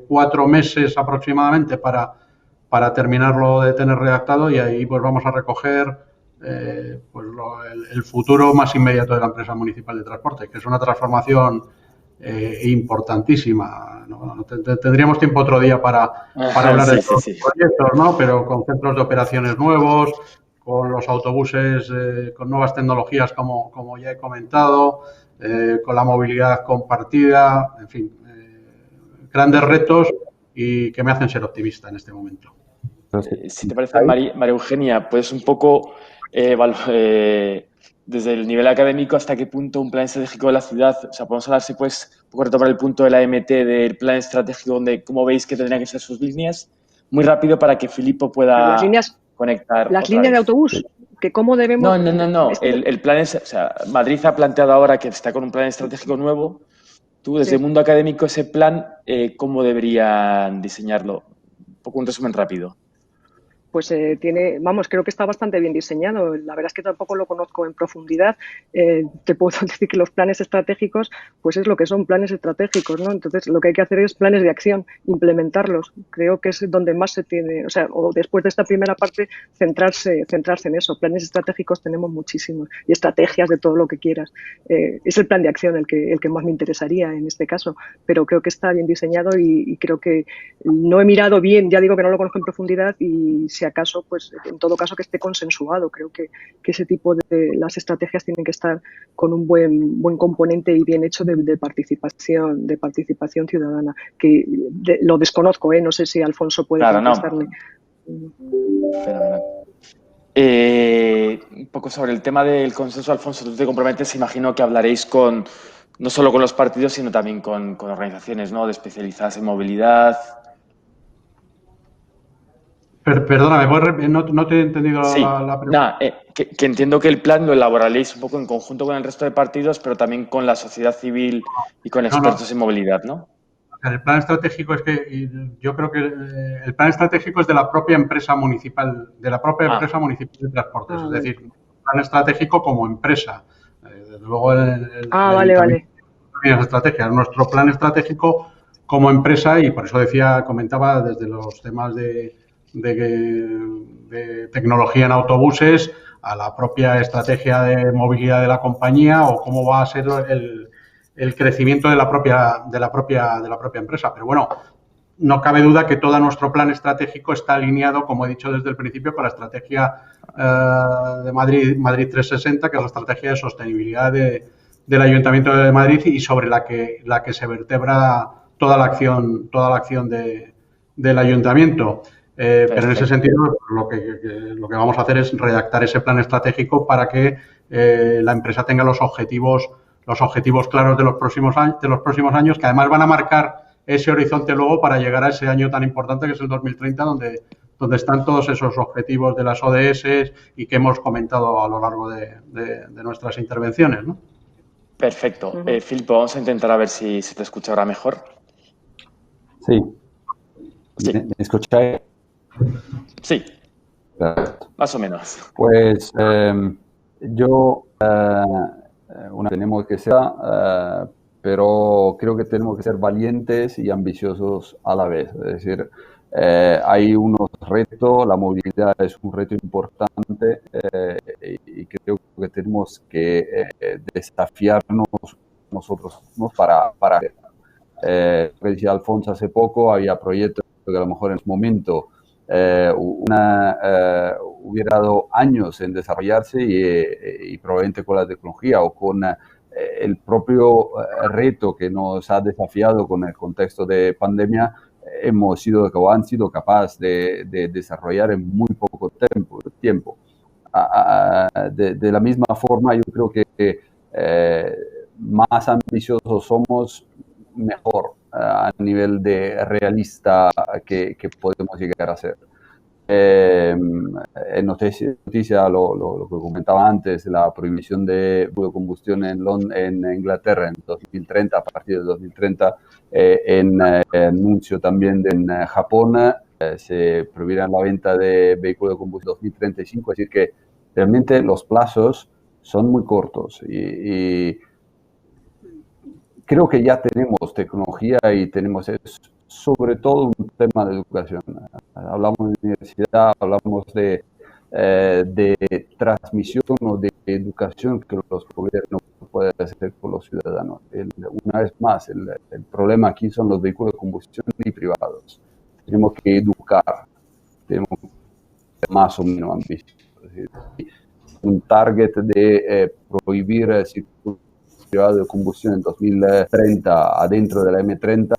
4 meses aproximadamente para terminarlo de tener redactado y ahí pues vamos a recoger el futuro más inmediato de la empresa municipal de transporte, que es una transformación importantísima. ¿No? Tendríamos tiempo otro día para hablar de estos proyectos, ¿no? Pero con centros de operaciones nuevos, con los autobuses con nuevas tecnologías, como ya he comentado, con la movilidad compartida, en fin, grandes retos y que me hacen ser optimista en este momento. Si te parece, María Eugenia, puedes un poco, desde el nivel académico, hasta qué punto un plan estratégico de la ciudad, o sea, podemos hablar, si puedes, un poco retomar el punto de la AMT, del plan estratégico, donde cómo veis que tendrían que ser sus líneas, muy rápido para que Filippo pueda conectar. Las líneas de autobús, que cómo debemos... No. El plan es, o sea, Madrid ha planteado ahora que está con un plan estratégico nuevo. Tú, desde el mundo académico, ese plan, ¿cómo deberían diseñarlo? Un poco un resumen rápido. Pues creo que está bastante bien diseñado. La verdad es que tampoco lo conozco en profundidad. Te puedo decir que los planes estratégicos, pues es lo que son planes estratégicos, ¿no? Entonces, lo que hay que hacer es planes de acción, implementarlos. Creo que es donde más se tiene, o después de esta primera parte, centrarse en eso. Planes estratégicos tenemos muchísimos y estrategias de todo lo que quieras. Es el plan de acción el que más me interesaría en este caso, pero creo que está bien diseñado y creo que no he mirado bien, ya digo que no lo conozco en profundidad y si acaso, pues en todo caso que esté consensuado. Creo que ese tipo de las estrategias tienen que estar con un buen componente y bien hecho de participación ciudadana, que lo desconozco, no sé si Alfonso puede contestarme. Fenomenal. Un poco sobre el tema del consenso, Alfonso, tú te comprometes, imagino que hablaréis no solo con los partidos, sino también con organizaciones, ¿no?, de especializadas en movilidad. Perdóname, no te he entendido la pregunta. Que entiendo que el plan lo elaboraréis un poco en conjunto con el resto de partidos, pero también con la sociedad civil y con expertos en movilidad, ¿no? El plan estratégico yo creo que el plan estratégico es de la propia empresa municipal, empresa municipal de transportes, es decir, el plan estratégico como empresa. Desde luego vale. Estrategia, nuestro plan estratégico como empresa, y por eso comentaba desde los temas de tecnología en autobuses a la propia estrategia de movilidad de la compañía o cómo va a ser el crecimiento de la propia empresa. Pero bueno, no cabe duda que todo nuestro plan estratégico está alineado, como he dicho desde el principio, con la estrategia de Madrid 360, que es la estrategia de sostenibilidad del Ayuntamiento de Madrid y sobre la que se vertebra toda la acción del Ayuntamiento. Pero en ese sentido, lo que vamos a hacer es redactar ese plan estratégico para que la empresa tenga los objetivos claros de los próximos años, que además van a marcar ese horizonte luego para llegar a ese año tan importante que es el 2030, donde están todos esos objetivos de las ODS y que hemos comentado a lo largo de nuestras intervenciones, ¿no? Perfecto. Filippo, vamos a intentar a ver si se te escucha ahora mejor. Sí. ¿Me escucháis? Sí. Perfecto. Más o menos. Pues tenemos que ser, pero creo que tenemos que ser valientes y ambiciosos a la vez. Es decir, hay unos retos, la movilidad es un reto importante y creo que tenemos que desafiarnos nosotros para decía Alfonso hace poco, había proyectos que a lo mejor en su momento hubiera dado años en desarrollarse y probablemente con la tecnología o con el propio reto que nos ha desafiado con el contexto de pandemia, han sido capaces de desarrollar en muy poco tiempo. De la misma forma, yo creo que más ambiciosos somos, mejor a nivel de realista que podemos llegar a ser. En noticia lo que comentaba antes, la prohibición de combustión en Inglaterra en 2030, a partir de 2030, en anuncio también en Japón, se prohibirá la venta de vehículos de combustión en 2035, es decir que realmente los plazos son muy cortos y creo que ya tenemos tecnología y tenemos sobre todo un tema de educación. Hablamos de universidad, hablamos de transmisión o de educación que los gobiernos puede hacer con los ciudadanos. Una vez más, el problema aquí son los vehículos de combustión y privados. Tenemos que educar, tenemos que ser más o menos ambiciosos. Un target de prohibir el circuito privado de combustión en 2030 adentro de la M30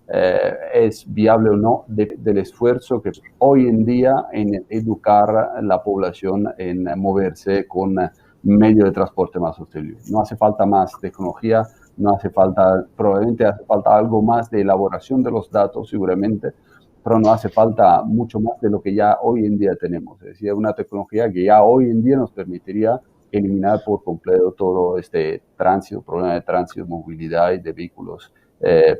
es viable o no del esfuerzo que hoy en día en educar a la población en moverse con medios de transporte más sostenibles. No hace falta más tecnología, no hace falta, probablemente hace falta algo más de elaboración de los datos seguramente, pero no hace falta mucho más de lo que ya hoy en día tenemos. Es decir, una tecnología que ya hoy en día nos permitiría eliminar por completo todo este tránsito, problema de tránsito, movilidad y de vehículos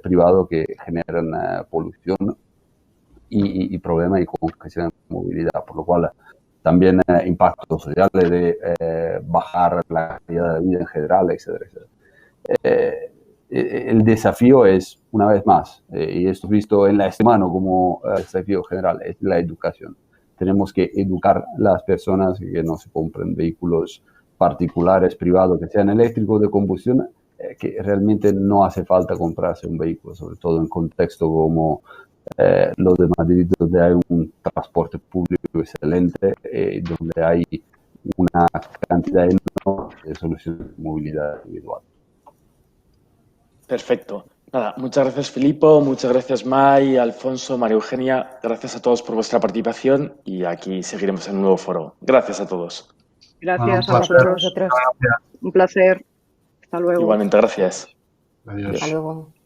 privados que generan polución y problemas de congestión de movilidad, por lo cual también impactos sociales de bajar la calidad de vida en general, etcétera, etcétera. El desafío es, una vez más, y esto visto en la semana como desafío general, es la educación. Tenemos que educar a las personas que no se compren vehículos particulares, privados, que sean eléctricos de combustión, que realmente no hace falta comprarse un vehículo, sobre todo en contexto como los de Madrid, donde hay un transporte público excelente, donde hay una cantidad enorme de soluciones de movilidad individual. Perfecto. Nada, muchas gracias Filipo, muchas gracias Mai, Alfonso, María Eugenia. Gracias a todos por vuestra participación y aquí seguiremos en un nuevo foro. Gracias a todos. Gracias a Gracias a vosotros. vosotros. Un placer. Hasta luego. Igualmente, gracias. Adiós. Hasta luego.